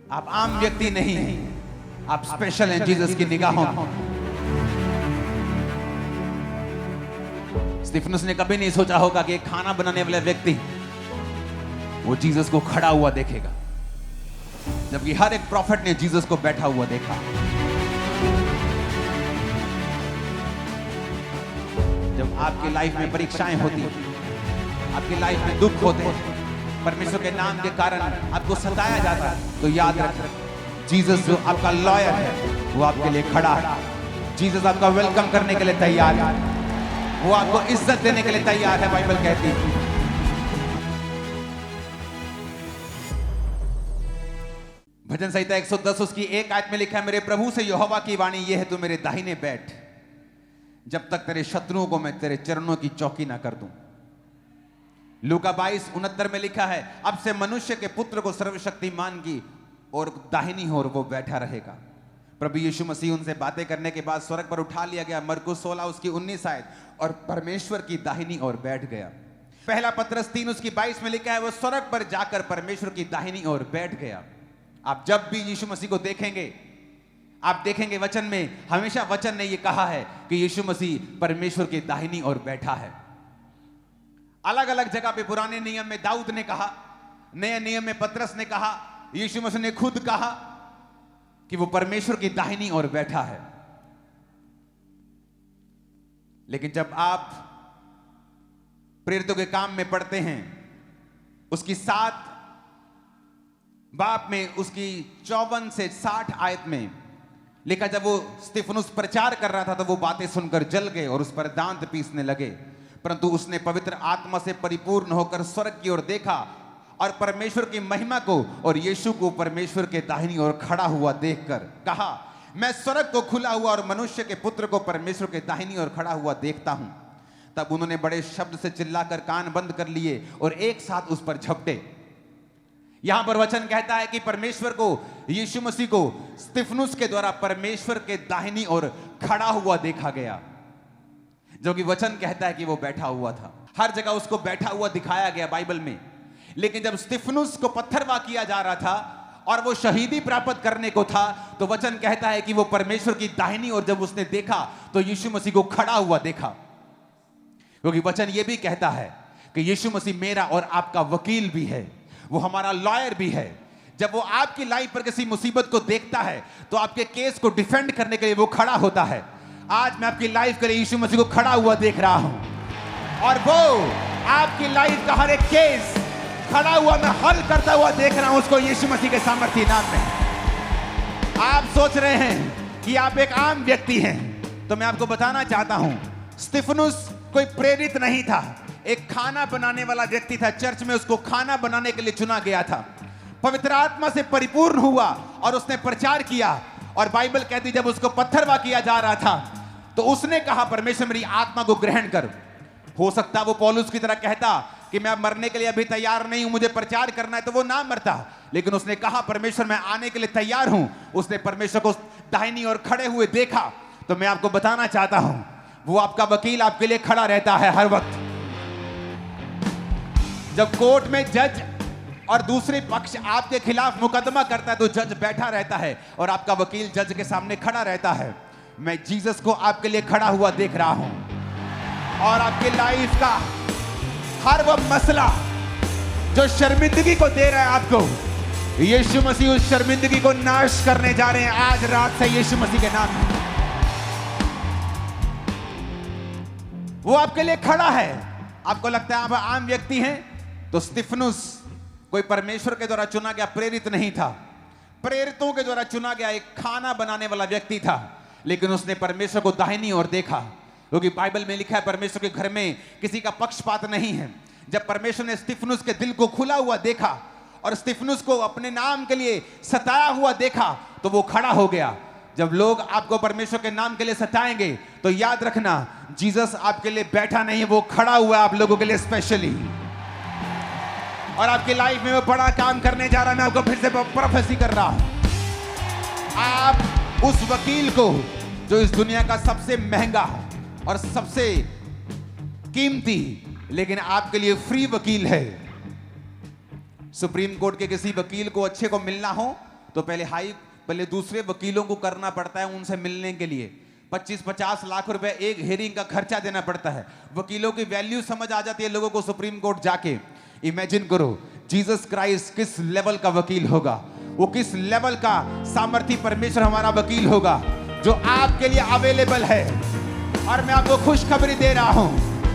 आप आम व्यक्ति नहीं हैं, आप स्पेशल हैं जीसस की निगाहों में। स्तिफनुस ने कभी नहीं सोचा होगा कि एक खाना बनाने वाला व्यक्ति वो जीसस को खड़ा हुआ देखेगा, जबकि हर एक प्रॉफिट ने जीसस को बैठा हुआ देखा। जब आपकी लाइफ में परीक्षाएं होती, आपकी लाइफ में दुख होते हैं, परमेश्वर के नाम के कारण आपको सताया जाता है, तो याद रखें जीसस जो आपका लॉयर है वो आपके लिए खड़ा है। जीसस आपका वेलकम करने के लिए तैयार है, वो आपको इज्जत देने के लिए तैयार है। बाइबल कहती है भजन संहिता 110 उसकी 1 आयत में लिखा है, मेरे प्रभु से यहोवा की वाणी ये है, तू मेरे दाहिने बैठ जब तक तेरे शत्रुओं को मैं तेरे चरणों की चौकी ना कर दूं। लूका 22:69 में लिखा है, अब से मनुष्य के पुत्र को सर्वशक्तिमान की और दाहिनी ओर वो बैठा रहेगा। प्रभु यीशु मसीह उनसे बातें करने के बाद स्वर्ग पर उठा लिया गया, मरकुस 16 उसकी 19 आयत, और परमेश्वर की दाहिनी ओर बैठ गया। पहला पत्रस 3 उसकी 22 में लिखा है, वो स्वर्ग पर जाकर परमेश्वर की दाहिनी ओर बैठ गया। आप जब भी यीशु मसीह को देखेंगे, आप देखेंगे वचन में हमेशा वचन ने यह कहा है कि यीशु मसीह परमेश्वर की दाहिनी ओर बैठा है। अलग अलग जगह पे पुराने नियम में दाऊद ने कहा, नए नियम में पतरस ने कहा, यीशु मसीह ने खुद कहा कि वो परमेश्वर की दाहिनी ओर बैठा है। लेकिन जब आप प्रेरितों के काम में पढ़ते हैं, उसकी 7 बाब में उसकी 54 से 60 आयत में लिखा, जब वो स्तिफनुस प्रचार कर रहा था तो वो बातें सुनकर जल गए और उस पर दांत पीसने लगे, परंतु उसने पवित्र आत्मा से परिपूर्ण होकर स्वर्ग की ओर देखा और परमेश्वर की महिमा को और यीशु को परमेश्वर के दाहिनी ओर खड़ा हुआ देखकर कहा, मैं स्वर्ग को खुला हुआ और मनुष्य के पुत्र को परमेश्वर के दाहिनी ओर खड़ा हुआ देखता हूं। तब उन्होंने बड़े शब्द से चिल्लाकर कान बंद कर लिए और एक साथ उस पर झपटे। यहां पर वचन कहता है कि परमेश्वर को, यीशु मसीह को स्तिफनुस के द्वारा परमेश्वर के दाहिनी ओर खड़ा हुआ देखा गया, जो कि वचन कहता है कि वो बैठा हुआ था। हर जगह उसको बैठा हुआ दिखाया गया बाइबल में। लेकिन जब स्तिफनुस को पत्थरवाह किया जा रहा था और वो शहीदी प्राप्त करने को था, तो वचन कहता है कि वो परमेश्वर की दाहिनी ओर जब उसने देखा तो यीशु मसीह को खड़ा हुआ देखा। क्योंकि वचन ये भी कहता है कि यीशु मसीह मेरा और आपका वकील भी है, वो हमारा लॉयर भी है। जब वो आपकी लाइफ पर किसी मुसीबत को देखता है तो आपके केस को डिफेंड करने के लिए वो खड़ा होता है। आज मैं आपकी लाइफ के लिए यीशु मसीह को खड़ा हुआ देख रहा हूं, और वो आपकी लाइफ का हर एक केस खड़ा हुआ मैं हल करता हुआ देख रहा हूं, उसको यीशु मसीह के सामर्थ्य नाम में। आप सोच रहे हैं कि आप एक आम व्यक्ति हैं, तो मैं आपको बताना चाहता हूं, स्तिफनुस कोई प्रेरित नहीं था, एक खाना बनाने वाला व्यक्ति था। चर्च में उसको खाना बनाने के लिए चुना गया था। पवित्र आत्मा से परिपूर्ण हुआ और उसने प्रचार किया। और बाइबल कहती जब उसको पत्थरवाह किया जा रहा था तो उसने कहा, परमेश्वर मेरी आत्मा को ग्रहण कर। हो सकता वो पौलुस की तरह कहता कि मैं मरने के लिए अभी तैयार नहीं हूं, मुझे प्रचार करना है, तो वो ना मरता। लेकिन उसने कहा, परमेश्वर मैं आने के लिए तैयार हूं। उसने परमेश्वर को दाहिनी ओर खड़े हुए देखा। तो मैं आपको बताना चाहता हूं, वो आपका वकील आपके लिए खड़ा रहता है हर वक्त। जब कोर्ट में जज और दूसरे पक्ष आपके खिलाफ मुकदमा करता है तो जज बैठा रहता है और आपका वकील जज के सामने खड़ा रहता है। मैं जीसस को आपके लिए खड़ा हुआ देख रहा हूं, और आपकी लाइफ का हर वो मसला जो शर्मिंदगी को दे रहा है आपको, यीशु मसीह उस शर्मिंदगी को नाश करने जा रहे हैं आज रात से यीशु मसीह के नाम में। वो आपके लिए खड़ा है। आपको लगता है आप आम व्यक्ति हैं, तो स्तिफनुस कोई परमेश्वर के द्वारा चुना गया प्रेरित नहीं था, प्रेरितों के द्वारा चुना गया एक खाना बनाने वाला व्यक्ति था। लेकिन उसने परमेश्वर को दाहिनी ओर देखा, क्योंकि बाइबल में लिखा है परमेश्वर के घर में किसी का पक्षपात नहीं है। जब परमेश्वर ने स्तिफनुस के दिल को खुला हुआ देखा और स्तिफनुस को अपने नाम के लिए सताया हुआ देखा, तो वो खड़ा हो गया। जब लोग आपको परमेश्वर के नाम के लिए सताएंगे तो याद रखना, जीसस आपके लिए बैठा नहीं है, वो खड़ा हुआ है आप लोगों के लिए स्पेशली, और आपकी लाइफ में वो बड़ा काम करने जा रहा है। मैं आपको फिर से प्रोफेसी कर रहा हूं, आप उस वकील को जो इस दुनिया का सबसे महंगा और सबसे कीमती लेकिन आपके लिए फ्री वकील है। सुप्रीम कोर्ट के किसी वकील को अच्छे को मिलना हो तो पहले दूसरे वकीलों को करना पड़ता है उनसे मिलने के लिए। 25-50 लाख रुपए एक हेयरिंग का खर्चा देना पड़ता है। वकीलों की वैल्यू समझ आ जाती है लोगों को सुप्रीम कोर्ट जाके। इमेजिन करो जीसस क्राइस्ट किस लेवल का वकील होगा, वो किस लेवल का सामर्थी परमेश्वर हमारा वकील होगा जो आपके लिए अवेलेबल है। और मैं आपको खुशखबरी दे रहा हूं,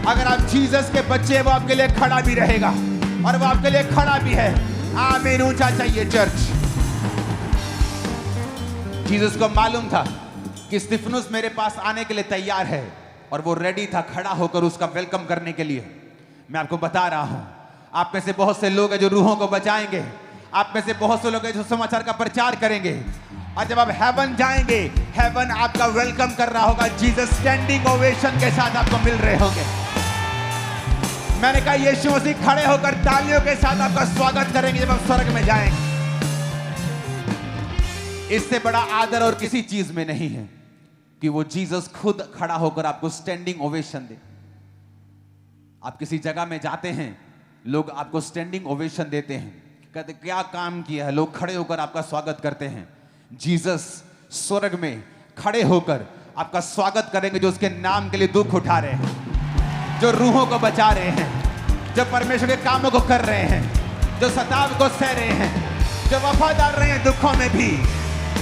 अगर आप जीसस के बच्चे, वो आपके लिए खड़ा भी रहेगा और वो आपके लिए खड़ा भी है। आमीन। ऊंचा चाहिए चर्च। जीसस को मालूम था कि स्तिफनुस मेरे पास आने के लिए तैयार है और वो रेडी था खड़ा होकर उसका वेलकम करने के लिए। मैं आपको बता रहा हूं, आप में से बहुत से लोग हैं जो रूहों को बचाएंगे, आप में से बहुत से लोग हैं जो समाचार का प्रचार करेंगे, और जब आप हेवन जाएंगे, हेवन आपका वेलकम कर रहा होगा। जीसस स्टैंडिंग ओवेशन के साथ आपको मिल रहे होंगे। मैंने कहा यीशु मसीह खड़े होकर तालियों के साथ आपका स्वागत करेंगे जब आप स्वर्ग में जाएंगे। इससे बड़ा आदर और किसी चीज में नहीं है कि वो जीसस खुद खड़ा होकर आपको स्टैंडिंग ओवेशन दे। आप किसी जगह में जाते हैं, लोग आपको स्टैंडिंग ओवेशन देते हैं, कहते क्या काम किया है, लोग खड़े होकर आपका स्वागत करते हैं। जीसस स्वर्ग में खड़े होकर आपका स्वागत करेंगे जो उसके नाम के लिए दुख उठा रहे हैं, जो रूहों को बचा रहे हैं, जो परमेश्वर के कामों को कर रहे हैं, जो सताव को सह रहे हैं, जो वफादार रहे हैं दुखों में भी।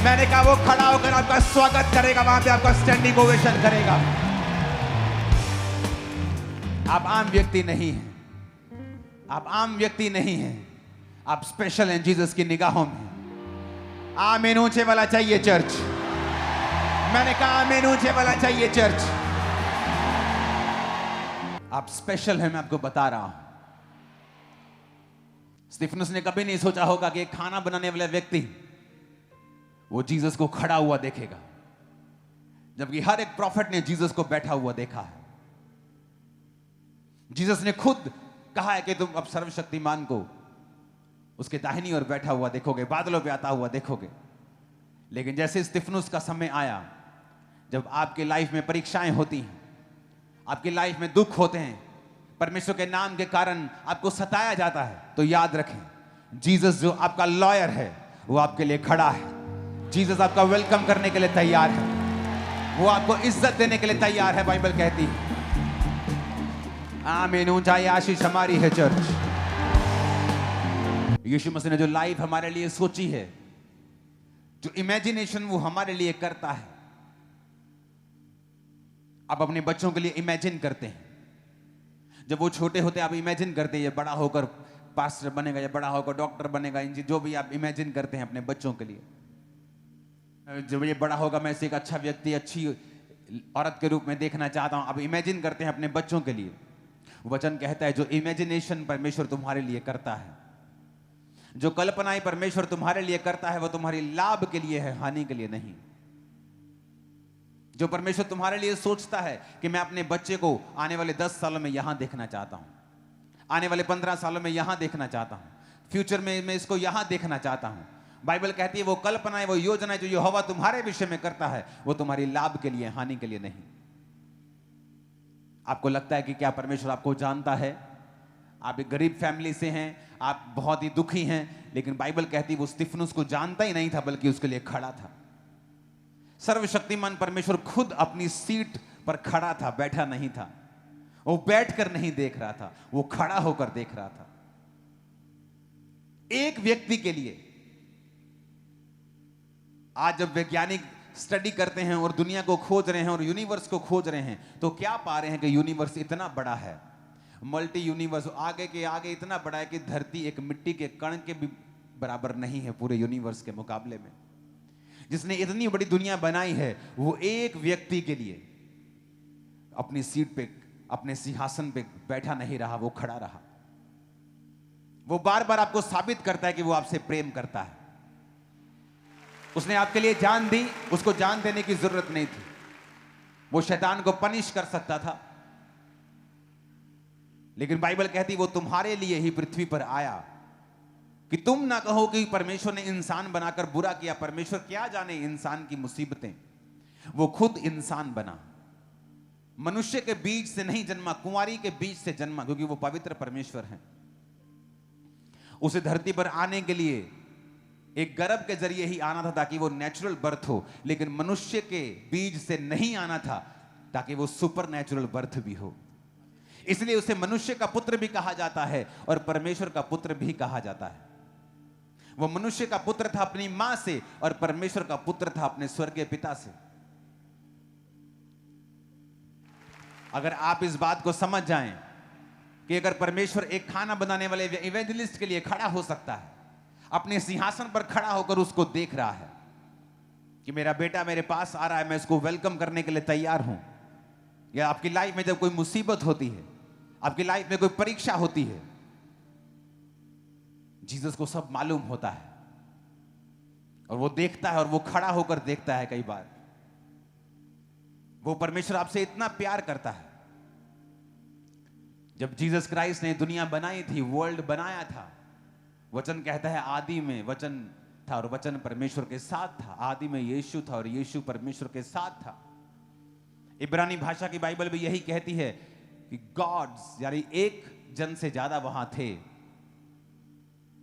मैंने कहा वो खड़ा होकर आपका स्वागत करेगा, वहां पे आपका स्टैंडिंग ओवेशन करेगा। आप आम व्यक्ति नहीं हैं, आप आम व्यक्ति नहीं हैं, आप स्पेशल हैं जीसस की निगाहों में। आमीन। ऊंचे वाला चाहिए चर्च। मैंने कहा आमीन। ऊंचे वाला चाहिए चर्च। आप स्पेशल हैं, मैं आपको बता रहा हूं। स्तिफनुस ने कभी नहीं सोचा होगा कि एक खाना बनाने वाला व्यक्ति वो जीसस को खड़ा हुआ देखेगा, जबकि हर एक प्रॉफिट ने जीसस को बैठा हुआ देखा है। जीसस ने खुद कहा है कि तुम अब सर्वशक्तिमान को उसके दाहिनी ओर बैठा हुआ देखोगे, बादलों पे आता हुआ देखोगे। लेकिन जैसे स्तिफनुस का समय आया, जब आपके लाइफ में परीक्षाएं होती हैं, आपकी लाइफ में दुख होते हैं, परमेश्वर के नाम के कारण आपको सताया जाता है, तो याद रखें जीसस जो आपका लॉयर है वो आपके लिए खड़ा है। जीसस आपका वेलकम करने के लिए तैयार है, वो आपको इज्जत देने के लिए तैयार है। बाइबल कहती है। आमीन। ऊंचाई आशीष हमारी है चर्च। यीशु मसीह ने जो लाइफ हमारे लिए सोची है, जो इमेजिनेशन वो हमारे लिए करता है, आप अपने बच्चों के लिए इमेजिन करते हैं। जब वो छोटे होते हैं आप इमेजिन करते हैं ये बड़ा होकर पास्टर बनेगा, ये बड़ा होकर डॉक्टर बनेगा, इंजीनियर, जो भी आप इमेजिन करते हैं अपने बच्चों के लिए। जब ये बड़ा होगा मैं इसे एक अच्छा व्यक्ति, अच्छी औरत के रूप में देखना चाहता हूं। आप इमेजिन करते हैं अपने बच्चों के लिए। वचन कहता है जो इमेजिनेशन परमेश्वर तुम्हारे लिए करता है, जो कल्पनाएं परमेश्वर तुम्हारे लिए करता है, वो तुम्हारी लाभ के लिए है, हानि के लिए नहीं। जो परमेश्वर तुम्हारे लिए सोचता है कि मैं अपने बच्चे को आने वाले 10 सालों में यहां देखना चाहता हूं, आने वाले 15 सालों में यहां देखना चाहता हूं, फ्यूचर में मैं इसको यहां देखना चाहता हूं। बाइबल कहती है वो कल्पनाएं, वो योजनाएं जो यहोवा तुम्हारे विषय में करता है, वो तुम्हारी लाभ के लिए, हानि के लिए नहीं। आपको लगता है कि क्या परमेश्वर आपको जानता है? आप एक गरीब फैमिली से हैं, आप बहुत ही दुखी हैं, लेकिन बाइबल कहती है वो स्तिफनुस को जानता ही नहीं था, बल्कि उसके लिए खड़ा था। सर्वशक्तिमान परमेश्वर खुद अपनी सीट पर खड़ा था, बैठा नहीं था। वो बैठकर नहीं देख रहा था, वो खड़ा होकर देख रहा था। एक व्यक्ति के लिए आज जब वैज्ञानिक स्टडी करते हैं और दुनिया को खोज रहे हैं और यूनिवर्स को खोज रहे हैं, तो क्या पा रहे हैं कि यूनिवर्स इतना बड़ा है, मल्टी यूनिवर्स आगे के आगे इतना बड़ा है कि धरती एक मिट्टी के कण के भी बराबर नहीं है पूरे यूनिवर्स के मुकाबले में। जिसने इतनी बड़ी दुनिया बनाई है, वो एक व्यक्ति के लिए अपनी सीट पे, अपने सिंहासन पे बैठा नहीं रहा, वो खड़ा रहा। वो बार बार आपको साबित करता है कि वो आपसे प्रेम करता है। उसने आपके लिए जान दी, उसको जान देने की जरूरत नहीं थी। वो शैतान को पनिश कर सकता था, लेकिन बाइबल कहती वो तुम्हारे लिए ही पृथ्वी पर आया, कि तुम ना कहो कि परमेश्वर ने इंसान बनाकर बुरा किया। परमेश्वर क्या जाने इंसान की मुसीबतें, वो खुद इंसान बना। मनुष्य के बीज से नहीं जन्मा, कुंवारी के बीज से जन्मा, क्योंकि वो पवित्र परमेश्वर है। उसे धरती पर आने के लिए एक गर्भ के जरिए ही आना था ताकि वो नेचुरल बर्थ हो, लेकिन मनुष्य के बीज से नहीं आना था ताकि वो सुपर नेचुरल बर्थ भी हो। इसलिए उसे मनुष्य का पुत्र भी कहा जाता है और परमेश्वर का पुत्र भी कहा जाता है। वो मनुष्य का पुत्र था अपनी मां से और परमेश्वर का पुत्र था अपने स्वर्गीय पिता से। अगर आप इस बात को समझ जाएं कि अगर परमेश्वर एक खाना बनाने वाले इवेंजलिस्ट के लिए खड़ा हो सकता है, अपने सिंहासन पर खड़ा होकर उसको देख रहा है कि मेरा बेटा मेरे पास आ रहा है, मैं इसको वेलकम करने के लिए तैयार हूं। या आपकी लाइफ में जब कोई मुसीबत होती है, आपकी लाइफ में कोई परीक्षा होती है, जीसस को सब मालूम होता है और वो देखता है और वो खड़ा होकर देखता है। कई बार वो परमेश्वर आपसे इतना प्यार करता है। जब जीसस क्राइस्ट ने दुनिया बनाई थी, वर्ल्ड बनाया था, वचन कहता है आदि में वचन था और वचन परमेश्वर के साथ था। आदि में यीशु था और यीशु परमेश्वर के साथ था। इब्रानी भाषा की बाइबल भी यही कहती है कि गॉड्स यानी एक जन से ज्यादा वहां थे,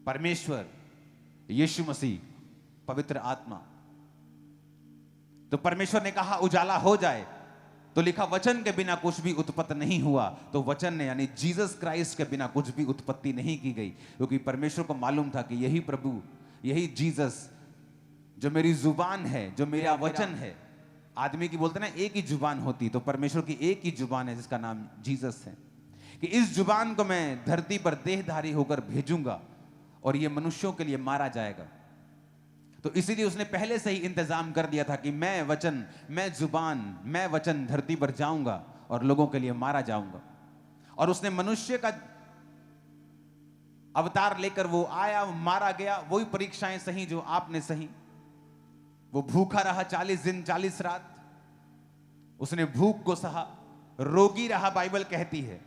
परमेश्वर, यीशु मसीह, पवित्र आत्मा। तो परमेश्वर ने कहा उजाला हो जाए, तो लिखा वचन के बिना कुछ भी उत्पत्ति नहीं हुआ। तो वचन ने यानी जीसस क्राइस्ट के बिना कुछ भी उत्पत्ति नहीं की गई, क्योंकि परमेश्वर को मालूम था कि यही प्रभु, यही जीसस जो मेरी जुबान है, जो मेरा वचन है। आदमी की बोलते ना एक ही जुबान होती, तो परमेश्वर की एक ही जुबान है जिसका नाम जीसस है, कि इस जुबान को मैं धरती पर देहधारी होकर भेजूंगा और ये मनुष्यों के लिए मारा जाएगा। तो इसीलिए उसने पहले से ही इंतजाम कर दिया था कि मैं वचन, मैं जुबान, मैं वचन धरती पर जाऊंगा और लोगों के लिए मारा जाऊंगा। और उसने मनुष्य का अवतार लेकर वो आया, मारा गया। वही परीक्षाएं सही जो आपने सही। वो भूखा रहा 40 दिन 40 रात, उसने भूख को सहा। रोगी रहा, बाइबल कहती है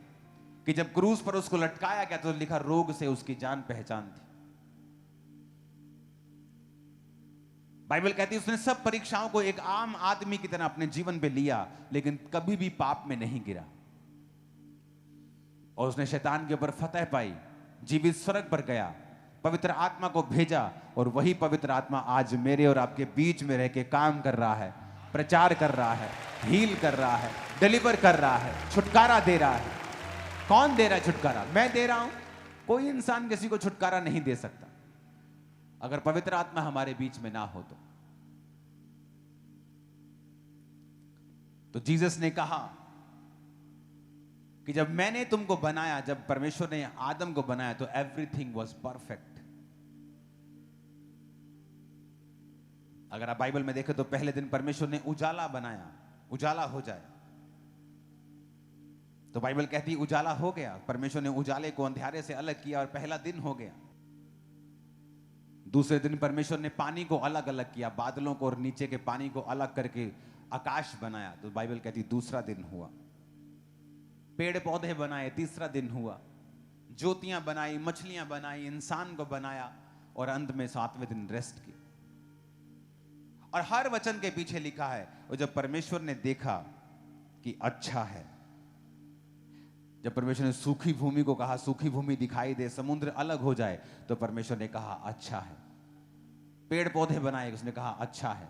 कि जब क्रूस पर उसको लटकाया गया तो लिखा रोग से उसकी जान पहचान थी। बाइबल कहती है उसने सब परीक्षाओं को एक आम आदमी की तरह अपने जीवन पे लिया, लेकिन कभी भी पाप में नहीं गिरा। और उसने शैतान के ऊपर फतह पाई, जीवित स्वर्ग पर गया, पवित्र आत्मा को भेजा और वही पवित्र आत्मा आज मेरे और आपके बीच में रह के काम कर रहा है, प्रचार कर रहा है, हील कर रहा है, डिलीवर कर रहा है, छुटकारा दे रहा है। कौन दे रहा है छुटकारा? मैं दे रहा हूं। कोई इंसान किसी को छुटकारा नहीं दे सकता अगर पवित्र आत्मा हमारे बीच में ना हो। तो जीसस ने कहा कि जब मैंने तुमको बनाया, जब परमेश्वर ने आदम को बनाया तो एवरीथिंग वाज परफेक्ट। अगर आप बाइबल में देखें तो पहले दिन परमेश्वर ने उजाला बनाया, उजाला हो जाए। तो बाइबल कहती है उजाला हो गया। परमेश्वर ने उजाले को अंधेरे से अलग किया और पहला दिन हो गया। दूसरे दिन परमेश्वर ने पानी को अलग अलग किया, बादलों को और नीचे के पानी को अलग करके आकाश बनाया। तो बाइबल कहती दूसरा दिन हुआ। पेड़ पौधे बनाए, तीसरा दिन हुआ। ज्योतियां बनाई, मछलियां बनाई, इंसान को बनाया और अंत में सातवें दिन रेस्ट की। और हर वचन के पीछे लिखा है, और जब परमेश्वर ने देखा कि अच्छा है, जब परमेश्वर ने सूखी भूमि को कहा सूखी भूमि दिखाई दे, समुद्र अलग हो जाए, तो परमेश्वर ने कहा अच्छा है। पेड़ पौधे बनाए, उसने कहा अच्छा है।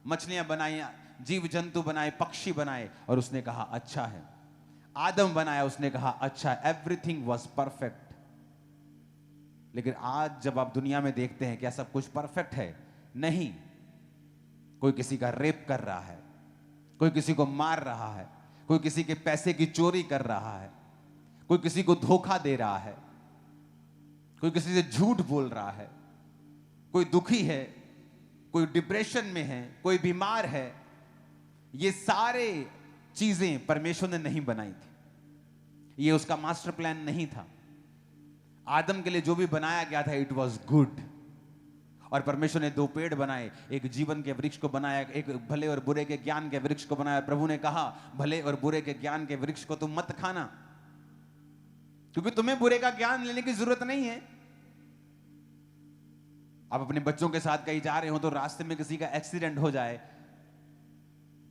मछलियां बनाई, जीव जंतु बनाए, पक्षी बनाए और उसने कहा अच्छा है। आदम बनाया, उसने कहा अच्छा है। Everything was perfect. लेकिन आज जब आप दुनिया में देखते हैं क्या सब कुछ परफेक्ट है? नहीं। कोई किसी का रेप कर रहा है, कोई किसी को मार रहा है, कोई किसी के पैसे की चोरी कर रहा है, कोई किसी को धोखा दे रहा है, कोई किसी से झूठ बोल रहा है, कोई दुखी है, कोई डिप्रेशन में है, कोई बीमार है। ये सारे चीजें परमेश्वर ने नहीं बनाई थी, ये उसका मास्टर प्लान नहीं था। आदम के लिए जो भी बनाया गया था इट वॉज गुड। और परमेश्वर ने दो पेड़ बनाए, एक जीवन के वृक्ष को बनाया, एक भले और बुरे के ज्ञान के वृक्ष को बनाया। प्रभु ने कहा भले और बुरे के ज्ञान के वृक्ष को तुम मत खाना, क्योंकि तुम्हें बुरे का ज्ञान लेने की जरूरत नहीं है। आप अपने बच्चों के साथ कहीं जा रहे हो तो रास्ते में किसी का एक्सीडेंट हो जाए,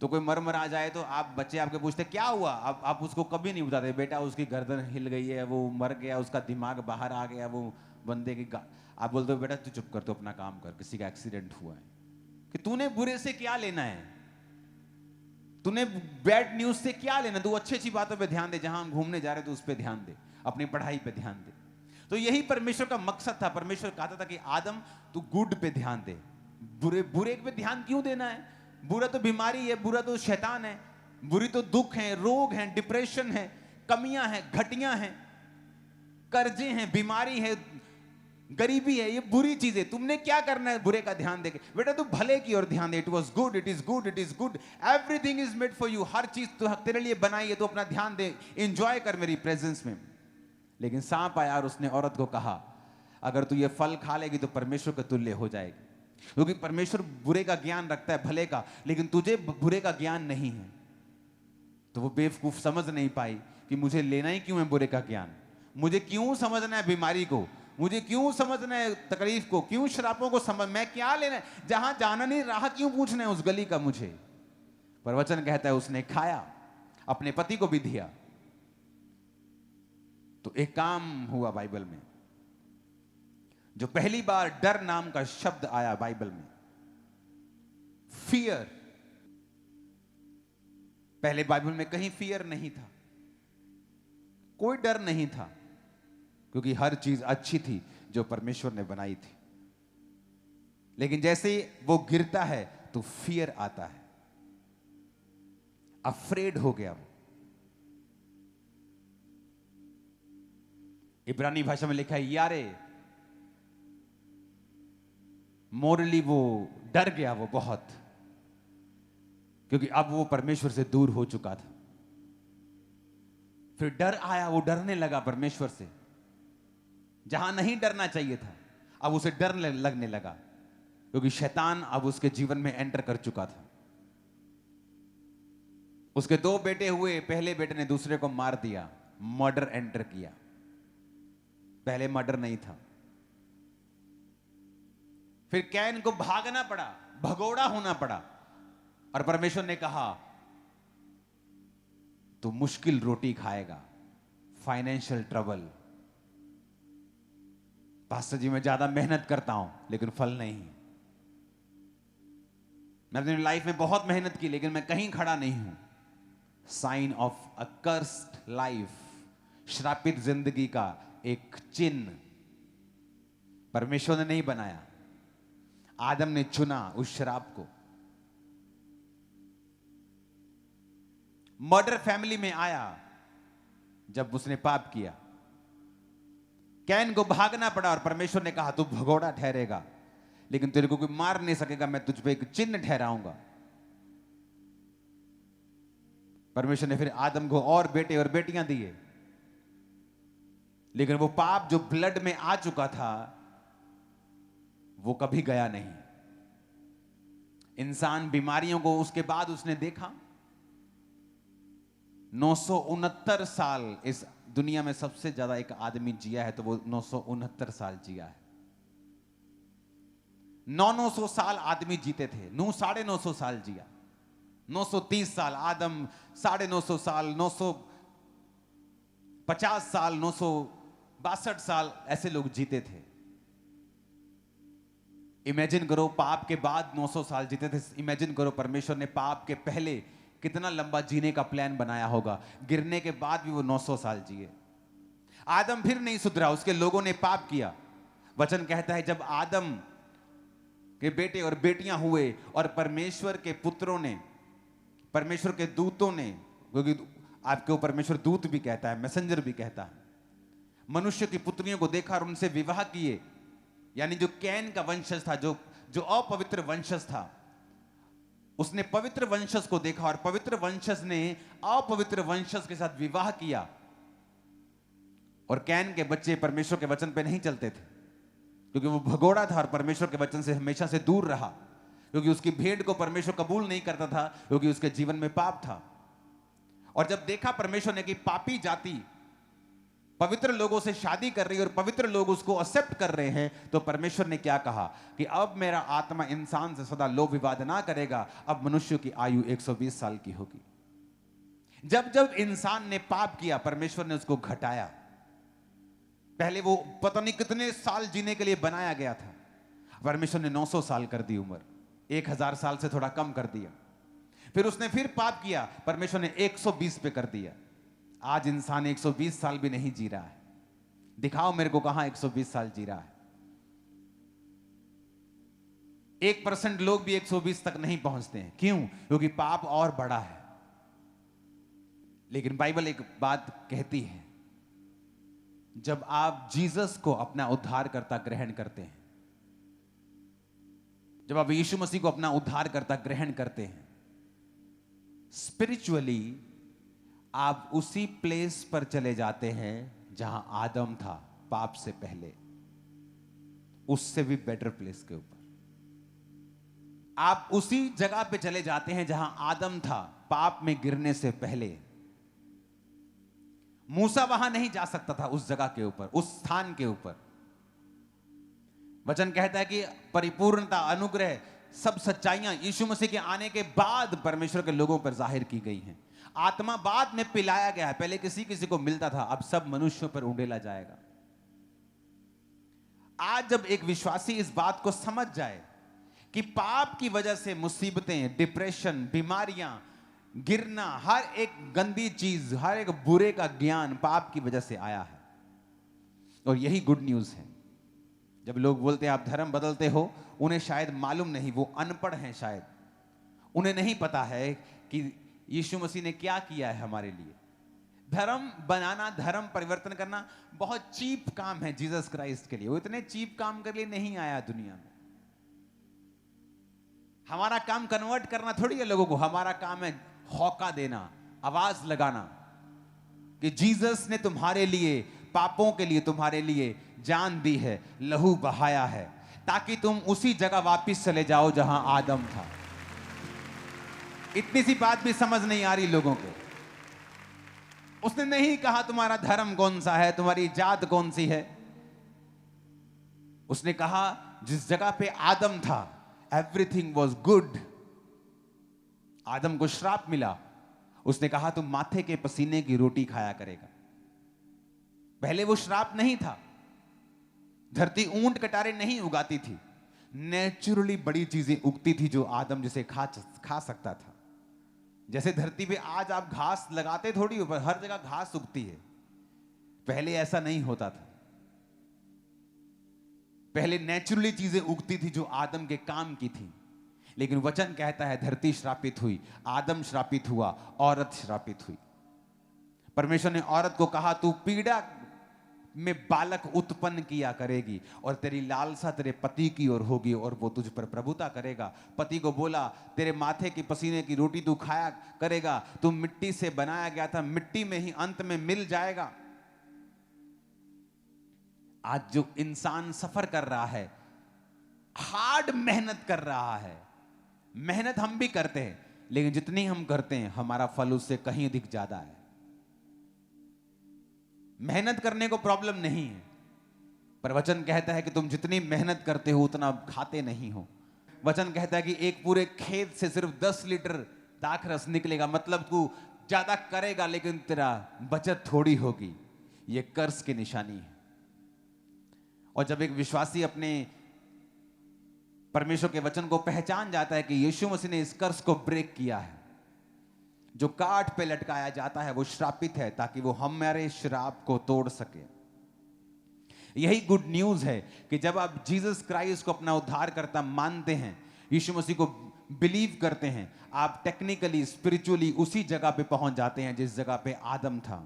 तो कोई मर जाए, तो आप बच्चे आपके पूछते क्या हुआ, आप उसको कभी नहीं बताते बेटा उसकी गर्दन हिल गई है, वो मर गया, उसका दिमाग बाहर आ गया, वो बंदे की आप बोलते हो बेटा तू चुप कर, तो अपना काम कर, किसी का एक्सीडेंट हुआ है, कि तूने बुरे से क्या लेना है, तूने बैड न्यूज से क्या लेना, तू अच्छी अच्छी बातों पे ध्यान दे, जहां हम घूमने जा रहे तो उस पे ध्यान दे, अपनी पढ़ाई पे ध्यान दे। तो यही परमेश्वर का मकसद था। परमेश्वर कहता था कि आदम तू गुड पे ध्यान दे, बुरे बुरे पे ध्यान क्यों देना है? बुरा तो बीमारी है, बुरा तो शैतान है, बुरी तो दुख है, रोग है, डिप्रेशन है, कमियां हैं, घटियां हैं, कर्जे हैं, बीमारी है, गरीबी है, ये बुरी चीजें। तुमने क्या करना है बुरे का ध्यान देके? बेटा तू भले की ओर ध्यान दे। It was good, it is good, it is good, everything is made for you. हर चीज तो तेरे लिए बनाई है, तो अपना ध्यान दे, एंजॉय कर मेरी प्रेजेंस में। लेकिन सांप आया और उसने औरत को कहा अगर तू ये फल खा लेगी तो परमेश्वर के तुल्य हो जाएगी, क्योंकि परमेश्वर बुरे का ज्ञान रखता है, भले का, लेकिन तुझे बुरे का ज्ञान नहीं है। तो वो बेवकूफ समझ नहीं पाई कि मुझे लेना ही क्यों है बुरे का ज्ञान, मुझे क्यों समझना है बीमारी को, मुझे क्यों समझना है तकलीफ को, क्यों श्रापों को समझ, मैं क्या लेना है, जहां जाना नहीं राह क्यों पूछना है उस गली का मुझे। पर वचन कहता है उसने खाया, अपने पति को भी दिया। तो एक काम हुआ बाइबल में, जो पहली बार डर नाम का शब्द आया बाइबल में, फियर। पहले बाइबल में कहीं फियर नहीं था, कोई डर नहीं था, क्योंकि हर चीज अच्छी थी जो परमेश्वर ने बनाई थी। लेकिन जैसे ही वो गिरता है तो फियर आता है, अफ्रेड हो गया वो। इब्रानी भाषा में लिखा है यारे, मोरली वो डर गया वो बहुत, क्योंकि अब वो परमेश्वर से दूर हो चुका था। फिर डर आया, वो डरने लगा परमेश्वर से, जहां नहीं डरना चाहिए था अब उसे डर लगने लगा, क्योंकि शैतान अब उसके जीवन में एंटर कर चुका था। उसके दो बेटे हुए, पहले बेटे ने दूसरे को मार दिया, मर्डर एंटर किया। पहले मर्डर नहीं था। फिर कैन को भागना पड़ा, भगोड़ा होना पड़ा, और परमेश्वर ने कहा तू मुश्किल रोटी खाएगा, फाइनेंशियल ट्रबल। पास्टर जी मैं ज्यादा मेहनत करता हूं लेकिन फल नहीं। मैं अपनी लाइफ में बहुत मेहनत की लेकिन मैं कहीं खड़ा नहीं हूं। Sign of a cursed life, श्रापित जिंदगी का एक चिन्ह। परमेश्वर ने नहीं बनाया, आदम ने चुना उस शराब को। मर्डर फैमिली में आया जब उसने पाप किया। कैन को भागना पड़ा और परमेश्वर ने कहा तू भगोड़ा ठहरेगा, लेकिन तेरे को कोई मार नहीं सकेगा, मैं तुझ पे एक चिन्ह ठहराऊंगा। परमेश्वर ने फिर आदम को और बेटे और बेटियां दिए, लेकिन वो पाप जो ब्लड में आ चुका था वो कभी गया नहीं। इंसान बीमारियों को उसके बाद उसने देखा। 969 साल इस दुनिया में सबसे ज्यादा एक आदमी जिया है, तो वो 969 साल जिया है। 900 साल आदमी जीते थे, 950 साल जिया। 930 साल आदम, 950 साल, 950 साल, 962 साल, ऐसे लोग जीते थे। इमेजिन करो पाप के बाद 900 साल जीते थे। इमेजिन करो परमेश्वर ने पाप के पहले कितना लंबा जीने का प्लान बनाया होगा। गिरने के बाद भी वो 900 साल जिए। आदम फिर नहीं सुधरा, उसके लोगों ने पाप किया। वचन कहता है जब आदम के बेटे और बेटियां हुए और परमेश्वर के पुत्रों ने, परमेश्वर के दूतों ने, क्योंकि आपको परमेश्वर दूत भी कहता है, मैसेंजर भी कहता है, मनुष्य की पुत्रियों को देखा और उनसे विवाह किए। यानी जो कैन का वंशज था, जो अपवित्र वंशज था, उसने पवित्र वंशज को देखा और पवित्र वंशज ने अपवित्र वंशज के साथ विवाह किया। और कैन के बच्चे परमेश्वर के वचन पे नहीं चलते थे, क्योंकि वो भगोड़ा था और परमेश्वर के वचन से हमेशा से दूर रहा, क्योंकि उसकी भेंट को परमेश्वर कबूल नहीं करता था, क्योंकि उसके जीवन में पाप था। और जब देखा परमेश्वर ने कि पापी जाति पवित्र लोगों से शादी कर रही है और पवित्र लोग उसको एक्सेप्ट कर रहे हैं, तो परमेश्वर ने क्या कहा कि अब मेरा आत्मा इंसान से सदा लोभ विवाद ना करेगा, अब मनुष्य की आयु 120 साल की होगी। जब जब इंसान ने पाप किया परमेश्वर ने उसको घटाया। पहले वो पता नहीं कितने साल जीने के लिए बनाया गया था, परमेश्वर ने 900 साल कर दी उम्र, 1000 साल से थोड़ा कम कर दिया। फिर उसने फिर पाप किया, परमेश्वर ने 120 पे कर दिया। आज इंसान 120 साल भी नहीं जी रहा है। दिखाओ मेरे को कहां 120 साल जी रहा है। 1% लोग भी 120 तक नहीं पहुंचते हैं। क्यों? क्योंकि पाप और बड़ा है। लेकिन बाइबल एक बात कहती है, जब आप जीसस को अपना उद्धारकर्ता ग्रहण करते हैं, जब आप यीशु मसीह को अपना उद्धारकर्ता ग्रहण करते हैं, स्पिरिचुअली आप उसी प्लेस पर चले जाते हैं जहां आदम था पाप से पहले, उससे भी बेटर प्लेस के ऊपर। आप उसी जगह पे चले जाते हैं जहां आदम था पाप में गिरने से पहले। मूसा वहां नहीं जा सकता था, उस जगह के ऊपर, उस स्थान के ऊपर। वचन कहता है कि परिपूर्णता, अनुग्रह, सब सच्चाइयां यीशु मसीह के आने के बाद परमेश्वर के लोगों पर जाहिर की गई हैं। आत्मा बाद में पिलाया गया है, पहले किसी किसी को मिलता था, अब सब मनुष्यों पर उंडेला जाएगा। आज जब एक विश्वासी इस बात को समझ जाए कि पाप की वजह से मुसीबतें, डिप्रेशन, बीमारियां, गिरना, हर एक गंदी चीज, हर एक बुरे का ज्ञान पाप की वजह से आया है, और यही गुड न्यूज है। जब लोग बोलते हैं आप धर्म बदलते हो, उन्हें शायद मालूम नहीं, वो अनपढ़ हैं, शायद उन्हें नहीं पता है कि यीशु मसीह ने क्या किया है हमारे लिए। धर्म बनाना, धर्म परिवर्तन करना बहुत चीप काम है जीसस क्राइस्ट के लिए। वो इतने चीप काम के लिए नहीं आया दुनिया में। हमारा काम कन्वर्ट करना थोड़ी है लोगों को, हमारा काम है हौका देना, आवाज लगाना कि जीसस ने तुम्हारे लिए, पापों के लिए तुम्हारे लिए जान दी है, लहू बहाया है, ताकि तुम उसी जगह वापस चले जाओ जहां आदम था। इतनी सी बात भी समझ नहीं आ रही लोगों को। उसने नहीं कहा तुम्हारा धर्म कौन सा है, तुम्हारी जात कौन सी है। उसने कहा जिस जगह पे आदम था एवरीथिंग वॉज गुड। आदम को श्राप मिला, उसने कहा तुम माथे के पसीने की रोटी खाया करेगा। पहले वो श्राप नहीं था। धरती ऊंट कटारे नहीं उगाती थी, नेचुरली बड़ी चीजें उगती थी जो आदम जिसे खा सकता था। जैसे धरती पे आज आप घास लगाते थोड़ी, ऊपर हर जगह घास उगती है, पहले ऐसा नहीं होता था। पहले नेचुरली चीजें उगती थी जो आदम के काम की थी। लेकिन वचन कहता है धरती श्रापित हुई, आदम श्रापित हुआ, औरत श्रापित हुई। परमेश्वर ने औरत को कहा तू पीड़ा में बालक उत्पन्न किया करेगी और तेरी लालसा तेरे पति की ओर होगी और वो तुझ पर प्रभुता करेगा। पति को बोला तेरे माथे की पसीने की रोटी तू खाया करेगा, तू मिट्टी से बनाया गया था, मिट्टी में ही अंत में मिल जाएगा। आज जो इंसान सफर कर रहा है, हार्ड मेहनत कर रहा है, मेहनत हम भी करते हैं, लेकिन जितनी हम करते हैं हमारा फल उससे कहीं अधिक ज्यादा है। मेहनत करने को प्रॉब्लम नहीं है, पर वचन कहता है कि तुम जितनी मेहनत करते हो उतना खाते नहीं हो। वचन कहता है कि एक पूरे खेत से सिर्फ 10 लीटर दाखरस निकलेगा, मतलब तू ज्यादा करेगा लेकिन तेरा बचत थोड़ी होगी। यह कर्ज की निशानी है। और जब एक विश्वासी अपने परमेश्वर के वचन को पहचान जाता है कि यीशु मसीह ने इस कर्ज को ब्रेक किया है, जो काठ पे लटकाया जाता है वो श्रापित है ताकि वो हमारे श्राप को तोड़ सके। यही गुड न्यूज है कि जब आप जीसस क्राइस्ट को अपना उद्धारकर्ता मानते हैं, यीशु मसीह को बिलीव करते हैं, आप टेक्निकली स्पिरिचुअली उसी जगह पे पहुंच जाते हैं जिस जगह पे आदम था।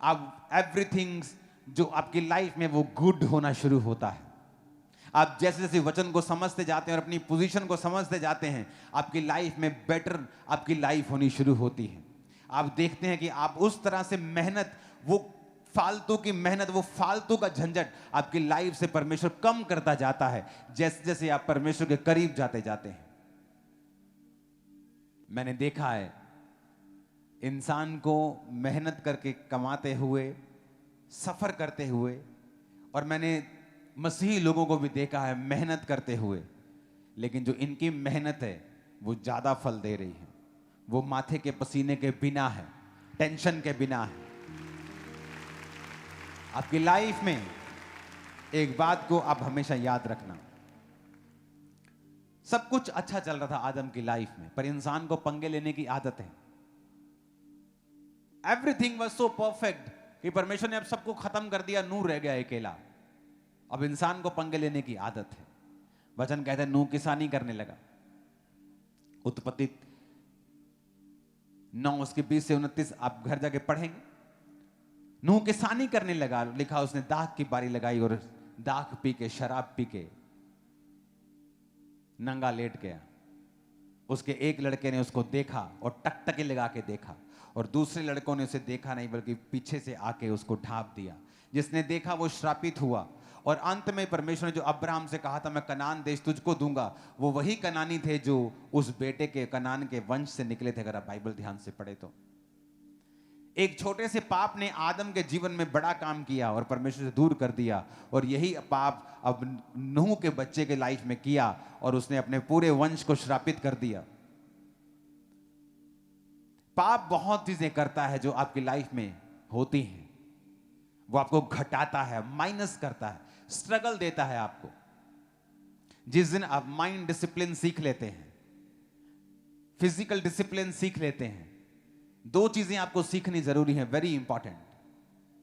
आप एवरीथिंग जो आपकी लाइफ में वो गुड होना शुरू होता है। आप जैसे जैसे वचन को समझते जाते हैं और अपनी पोजीशन को समझते जाते हैं, आपकी लाइफ में बेटर आपकी लाइफ होनी शुरू होती है। आप देखते हैं कि आप उस तरह से मेहनत, वो फालतू की मेहनत, वो फालतू का झंझट आपकी लाइफ से परमेश्वर कम करता जाता है जैसे जैसे आप परमेश्वर के करीब जाते जाते हैं। मैंने देखा है इंसान को मेहनत करके कमाते हुए, सफर करते हुए, और मैंने मसीही लोगों को भी देखा है मेहनत करते हुए, लेकिन जो इनकी मेहनत है वो ज्यादा फल दे रही है। वो माथे के पसीने के बिना है, टेंशन के बिना है। आपकी लाइफ में एक बात को आप हमेशा याद रखना, सब कुछ अच्छा चल रहा था आदम की लाइफ में, पर इंसान को पंगे लेने की आदत है। एवरीथिंग वाज सो परफेक्ट कि परमेश्वर ने अब सबको खत्म कर दिया, नूह रह गया अकेला। अब इंसान को पंगे लेने की आदत है। वचन कहते हैं नूह किसानी करने लगा। उत्पत्ति 9 उसके 20 से 29 आप घर जाके पढ़ेंगे। नूह किसानी करने लगा, लिखा उसने दाख की बारी लगाई और दाख पी के, शराब पी के नंगा लेट गया। उसके एक लड़के ने उसको देखा और टकटकी लगा के देखा, और दूसरे लड़कों ने उसे देखा नहीं बल्कि पीछे से आके उसको ढांप दिया। जिसने देखा वो श्रापित हुआ। और अंत में परमेश्वर ने जो अब्राहम से कहा था मैं कनान देश तुझको दूंगा, वो वही कनानी थे जो उस बेटे के कनान के वंश से निकले थे। अगर आप बाइबल ध्यान से पढ़े तो एक छोटे से पाप ने आदम के जीवन में बड़ा काम किया और परमेश्वर से दूर कर दिया, और यही पाप अब नूह के बच्चे के लाइफ में किया और उसने अपने पूरे वंश को श्रापित कर दिया। पाप बहुत चीजें करता है जो आपकी लाइफ में होती हैं। वो आपको घटाता है, माइनस करता है, स्ट्रगल देता है आपको। जिस दिन आप माइंड डिसिप्लिन सीख लेते हैं, फिजिकल डिसिप्लिन सीख लेते हैं, दो चीजें आपको सीखनी जरूरी है, वेरी इंपॉर्टेंट।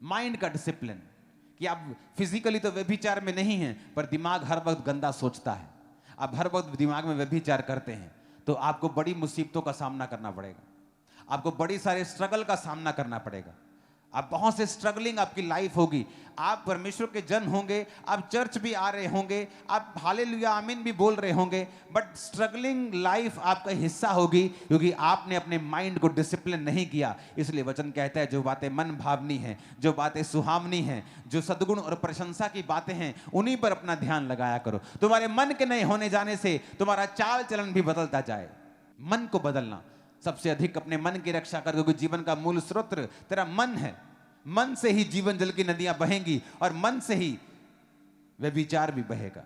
माइंड का डिसिप्लिन कि आप फिजिकली तो व्यभिचार में नहीं हैं, पर दिमाग हर वक्त गंदा सोचता है। आप हर वक्त दिमाग में व्यभिचार करते हैं तो आपको बड़ी मुसीबतों का सामना करना पड़ेगा, आपको बड़ी सारे स्ट्रगल का सामना करना पड़ेगा। आप बहुत से स्ट्रगलिंग आपकी लाइफ होगी। आप परमेश्वर के जन होंगे, आप चर्च भी आ रहे होंगे, आप हालेलुया आमीन भी बोल रहे होंगे, बट स्ट्रगलिंग लाइफ आपका हिस्सा होगी क्योंकि आपने अपने माइंड को डिसिप्लिन नहीं किया। इसलिए वचन कहता है जो बातें मन भावनी हैं, जो बातें सुहावनी हैं, जो सद्गुण और प्रशंसा की बातें हैं, उन्हीं पर अपना ध्यान लगाया करो। तुम्हारे मन के नहीं होने जाने से तुम्हारा चाल चलन भी बदलता जाए। मन को बदलना सबसे अधिक अपने मन की रक्षा कर, क्योंकि जीवन का मूल स्रोत तेरा मन है। मन से ही जीवन जल की नदियां बहेंगी और मन से ही व्यभिचार भी बहेगा।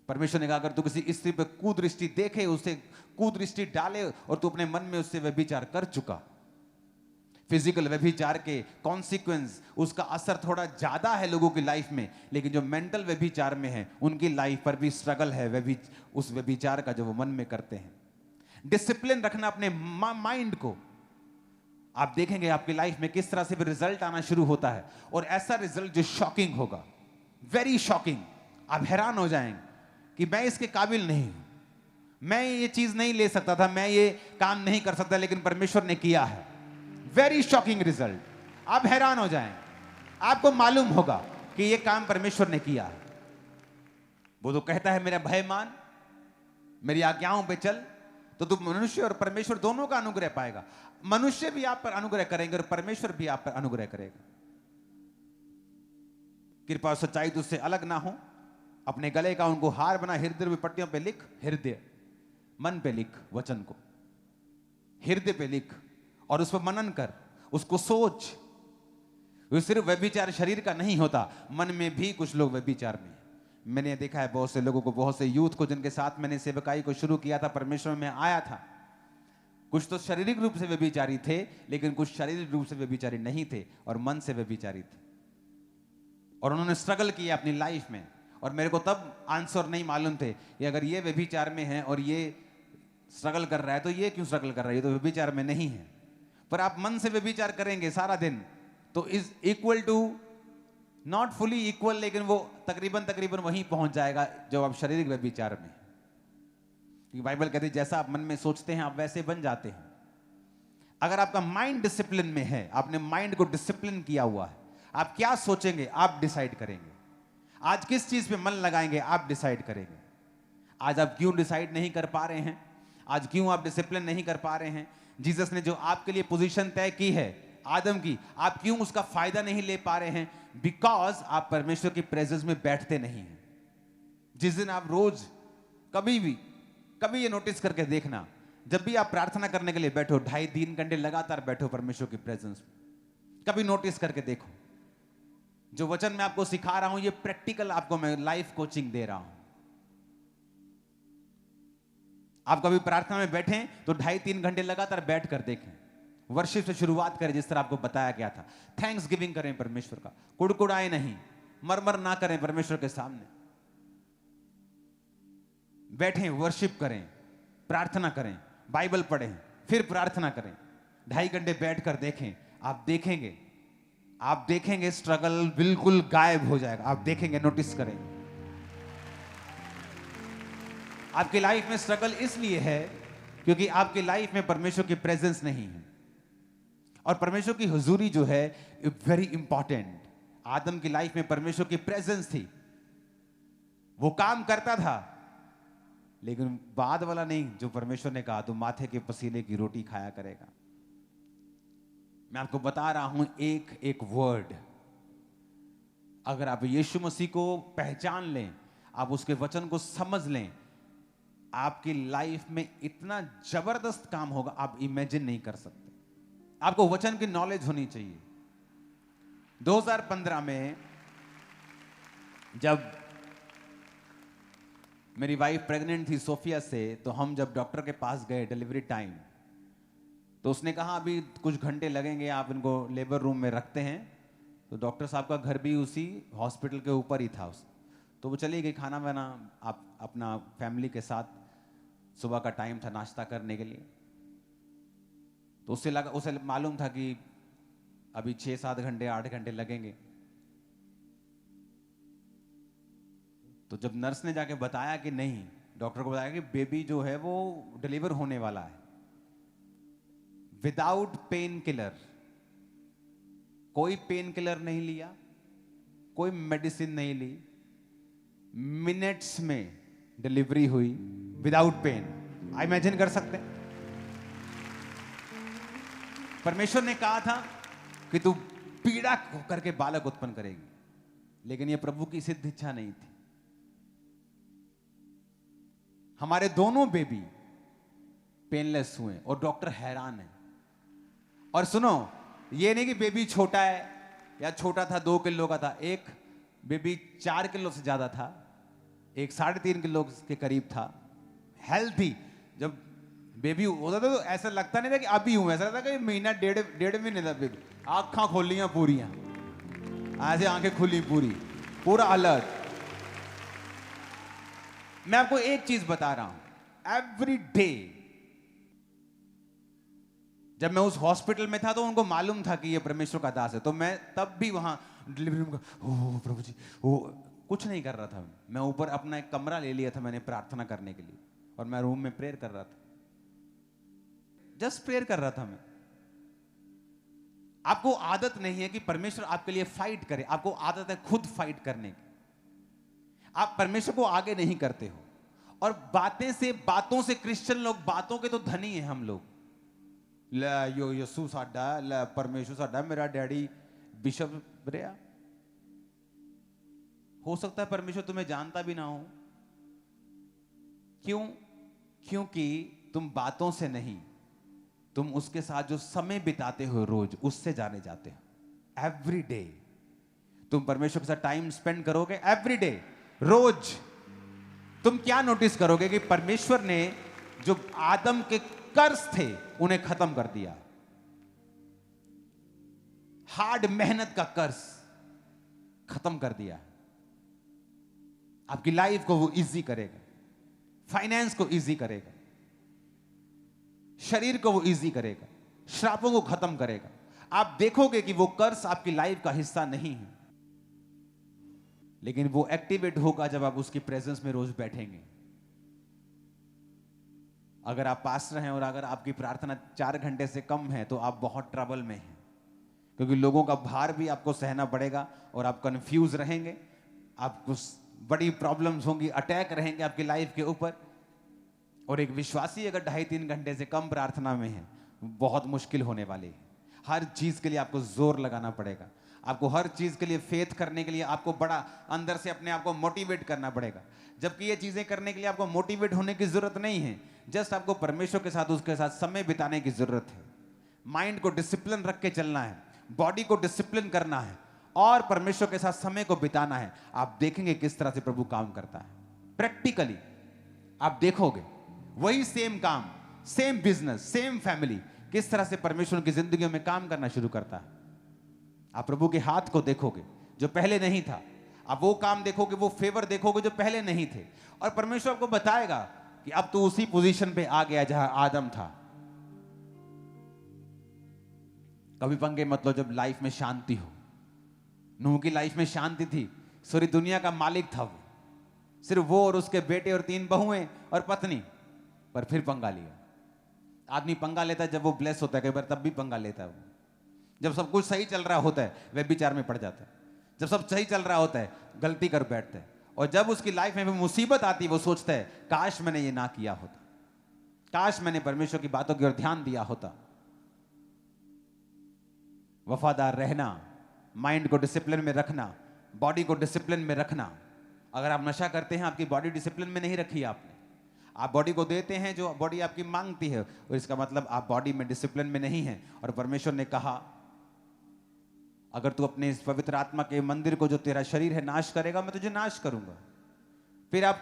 परमेश्वर ने कहा अगर तू किसी स्त्री पर कुदृष्टि देखे, उसे कुदृष्टि डाले और तू अपने मन में उससे व्यभिचार कर चुका। फिजिकल व्यभिचार के कॉन्सिक्वेंस, उसका असर थोड़ा ज्यादा है लोगों की लाइफ में, लेकिन जो मेंटल व्यभिचार में है उनकी लाइफ पर भी स्ट्रगल है उस व्यभिचार का जो वो मन में करते हैं। डिसिप्लिन रखना अपने माइंड को। आप देखेंगे आपकी लाइफ में किस तरह से भी रिजल्ट आना शुरू होता है, और ऐसा रिजल्ट जो शॉकिंग होगा, वेरी शॉकिंग। आप हैरान हो जाएंगे कि मैं इसके काबिल नहीं हूं, मैं ये चीज नहीं ले सकता था, मैं ये काम नहीं कर सकता, लेकिन परमेश्वर ने किया है। Very shocking result. आप हैरान हो जाएंगे, आपको मालूम होगा कि ये काम परमेश्वर ने किया है। वो तो कहता है मेरा भय मान, मेरी आज्ञाओं पे चल, तो तू मनुष्य और परमेश्वर दोनों का अनुग्रह पाएगा। मनुष्य भी आप पर अनुग्रह करेंगे और परमेश्वर भी आप पर अनुग्रह करेगा। कृपा और सच्चाई तुझसे अलग ना हो। अपने गले का उनको हार बना, हृदय में पट्टियों पे लिख। हृदय मन पे लिख, वचन को हृदय पे लिख और उस पर मनन कर, उसको सोच। सिर्फ व्यभिचार शरीर का नहीं होता, मन में भी कुछ लोग व्यभिचार में। मैंने देखा है बहुत से लोगों को, बहुत से यूथ को जिनके साथ मैंने सेवकाई को शुरू किया था, परमेश्वर में आया था। कुछ तो शारीरिक रूप से व्यभिचारी थे, लेकिन कुछ शारीरिक रूप से व्यभिचारी नहीं थे और मन से व्यभिचारी थे, और उन्होंने स्ट्रगल किया अपनी लाइफ में। और मेरे को तब आंसर नहीं मालूम थे कि अगर ये व्यभिचार में है और ये स्ट्रगल कर रहा है तो ये क्यों स्ट्रगल कर रहा है, ये तो व्यभिचार में नहीं है। पर आप मन से व्यभिचार करेंगे सारा दिन तो is equal to, not fully equal, लेकिन वो तकरीबन वहीं पहुंच जाएगा जो आप शारीरिक व्यभिचार में। क्योंकि बाइबल कहती है जैसा आप मन में सोचते हैं आप वैसे बन जाते हैं। अगर आपका माइंड डिसिप्लिन में है, आपने माइंड को डिसिप्लिन किया हुआ है, आप क्या सोचेंगे आप डिसाइड करेंगे। आज किस चीज पे मन लगाएंगे आप डिसाइड करेंगे। आज आप क्यों डिसाइड नहीं कर पा रहे हैं, आज क्यों आप डिसिप्लिन नहीं कर पा रहे हैं। जीसस ने जो आपके लिए पोजीशन तय की है आदम की, आप क्यों उसका फायदा नहीं ले पा रहे हैं? बिकॉज आप परमेश्वर की प्रेजेंस में बैठते नहीं हैं। जिस दिन आप रोज कभी ये नोटिस करके देखना, जब भी आप प्रार्थना करने के लिए बैठो, 2.5-3 घंटे लगातार बैठो परमेश्वर की प्रेजेंस में, कभी नोटिस करके देखो। जो वचन मैं आपको सिखा रहा हूं ये प्रैक्टिकल आपको मैं लाइफ कोचिंग दे रहा हूं। आप कभी प्रार्थना में बैठें तो 2.5-3 घंटे लगातार बैठ कर देखें, वर्शिप से शुरुआत करें जिस तरह आपको बताया गया था। थैंक्स गिविंग करें परमेश्वर का, कुड़कुड़ाए नहीं, मरमर ना करें परमेश्वर के सामने। बैठें, वर्शिप करें, प्रार्थना करें, बाइबल पढ़ें, फिर प्रार्थना करें। 2.5 घंटे बैठकर देखें, आप देखेंगे स्ट्रगल बिल्कुल गायब हो जाएगा। आप देखेंगे, नोटिस करें। आपकी लाइफ में स्ट्रगल इसलिए है क्योंकि आपकी लाइफ में परमेश्वर की प्रेजेंस नहीं है। और परमेश्वर की हुजूरी जो है वेरी इंपॉर्टेंट। आदम की लाइफ में परमेश्वर की प्रेजेंस थी, वो काम करता था, लेकिन बाद वाला नहीं जो परमेश्वर ने कहा तो माथे के पसीने की रोटी खाया करेगा। मैं आपको बता रहा हूं एक एक वर्ड, अगर आप यीशु मसीह को पहचान लें, आप उसके वचन को समझ लें, आपकी लाइफ में इतना जबरदस्त काम होगा आप इमेजिन नहीं कर सकते। आपको वचन की नॉलेज होनी चाहिए। 2015 में जब मेरी वाइफ प्रेग्नेंट थी सोफिया से, तो हम जब डॉक्टर के पास गए डिलीवरी टाइम, तो उसने कहा अभी कुछ घंटे लगेंगे, आप इनको लेबर रूम में रखते हैं। तो डॉक्टर साहब का घर भी उसी हॉस्पिटल के ऊपर ही था। तो वो चली गई खाना वाना आप अपना फैमिली के साथ, सुबह का टाइम था नाश्ता करने के लिए। तो उसे मालूम था कि अभी 6-7 घंटे 8 घंटे लगेंगे। तो जब नर्स ने जाके बताया कि नहीं, डॉक्टर को बताया कि बेबी जो है वो डिलीवर होने वाला है, विदाउट पेन किलर, कोई पेन किलर नहीं लिया, कोई मेडिसिन नहीं ली, मिनट्स में डिलीवरी हुई विदाउट पेन। इमेजिन कर सकते हैं? परमेश्वर ने कहा था कि तू पीड़ा करके बालक उत्पन्न करेगी, लेकिन यह प्रभु की सिद्ध इच्छा नहीं थी। हमारे दोनों बेबी पेनलेस हुए और डॉक्टर हैरान है। और सुनो, ये नहीं कि बेबी छोटा है या छोटा था 2 किलो का था, एक बेबी 4 किलो से ज्यादा था, एक 3.5 किलो के करीब था, हेल्थी। जब बेबी होता था तो ऐसा लगता नहीं था कि अभी हूं, ऐसा लगता कि महीना डेढ़ महीने था बेबी। आंखें खोलियां पूरियां, ऐसे आंखें खुली पूरा अलर्ट। मैं आपको एक चीज बता रहा हूं, एवरी डे जब मैं उस हॉस्पिटल में था तो उनको मालूम था कि ये परमेश्वर का दास है, तो मैं तब भी वहां डिलीवरी रूम का ओ प्रभु जी ओ कुछ नहीं कर रहा था। मैं ऊपर अपना एक कमरा ले लिया था मैंने प्रार्थना करने के लिए, और मैं रूम में प्रेयर कर रहा था, जस्ट प्रेयर कर रहा था मैं। आपको आदत नहीं है कि परमेश्वर आपके लिए फाइट करे, आपको आदत है खुद फाइट करने की। आप परमेश्वर को आगे नहीं करते हो। और बातों से क्रिश्चियन लोग, बातों के तो धनी हैं हम लोग। यो यसू साडा, परमेश्वर साडा, मेरा डैडी बिशप रहा। हो सकता है परमेश्वर तुम्हें जानता भी ना हो। क्यों? क्योंकि तुम बातों से नहीं, तुम उसके साथ जो समय बिताते हो रोज, उससे जाने जाते हो। एवरी डे तुम परमेश्वर के साथ टाइम स्पेंड करोगे, एवरी डे, रोज। तुम क्या नोटिस करोगे कि परमेश्वर ने जो आदम के कर्ज थे उन्हें खत्म कर दिया। हार्ड मेहनत का कर्ज खत्म कर दिया। आपकी लाइफ को वो इजी करेगा, फाइनेंस को इजी करेगा, शरीर को वो इजी करेगा, श्रापों को खत्म करेगा। आप देखोगे कि वो कर्ज आपकी लाइफ का हिस्सा नहीं है, लेकिन वो एक्टिवेट होगा जब आप उसकी प्रेजेंस में रोज बैठेंगे। अगर आप पास्टर हैं और अगर आपकी प्रार्थना 4 घंटे से कम है तो आप बहुत ट्रबल में हैं, क्योंकि लोगों का भार भी आपको सहना पड़ेगा और आप कंफ्यूज रहेंगे, आपको बड़ी प्रॉब्लम्स होंगी, अटैक रहेंगे आपकी लाइफ के ऊपर। और एक विश्वासी अगर 2.5-3 घंटे से कम प्रार्थना में है, बहुत मुश्किल होने वाली है। हर चीज के लिए आपको जोर लगाना पड़ेगा, आपको हर चीज के लिए फेथ करने के लिए आपको बड़ा अंदर से अपने आप को मोटिवेट करना पड़ेगा। जबकि ये चीजें करने के लिए आपको मोटिवेट होने की जरूरत नहीं है, जस्ट आपको परमेश्वर के साथ, उसके साथ समय बिताने की जरूरत है। माइंड को डिसिप्लिन रख के चलना है, बॉडी को डिसिप्लिन करना है और परमेश्वर के साथ समय को बिताना है। आप देखेंगे किस तरह से प्रभु काम करता है। प्रैक्टिकली आप देखोगे वही सेम काम, सेम बिजनेस, सेम फैमिली किस तरह से परमेश्वर की जिंदगियों में काम करना शुरू करता है। आप प्रभु के हाथ को देखोगे जो पहले नहीं था, आप वो काम देखोगे, वो फेवर देखोगे जो पहले नहीं थे, और परमेश्वर आपको बताएगा कि अब तू उसी पोजीशन पे आ गया जहां आदम था। कभी पंगे मत लो जब लाइफ में शांति हो। नूह की लाइफ में शांति थी, सारी दुनिया का मालिक था वो, सिर्फ वो और उसके बेटे और 3 बहुएं और पत्नी, पर फिर पंगा लिया। आदमी पंगा लेता है जब वो ब्लेस होता है, कई बार तब भी पंगा लेता है वो। जब सब कुछ सही चल रहा होता है व्यभिचार में पड़ जाता है, जब सब सही चल रहा होता है गलती कर बैठता है, और जब उसकी लाइफ में मुसीबत आती है वो सोचता है काश मैंने ये ना किया होता, काश मैंने परमेश्वर की बातों की ओर ध्यान दिया होता। वफादार रहना, माइंड को डिसिप्लिन में रखना, बॉडी को डिसिप्लिन में रखना। अगर आप नशा करते हैं, आपकी बॉडी डिसिप्लिन में नहीं रखी है आपने, आप बॉडी को देते हैं जो बॉडी आपकी मांगती है, और इसका मतलब आप बॉडी में डिसिप्लिन में नहीं हैं। और परमेश्वर ने कहा अगर तू अपने इस पवित्र आत्मा के मंदिर को जो तेरा शरीर है नाश करेगा, मैं तुझे नाश करूंगा। फिर आप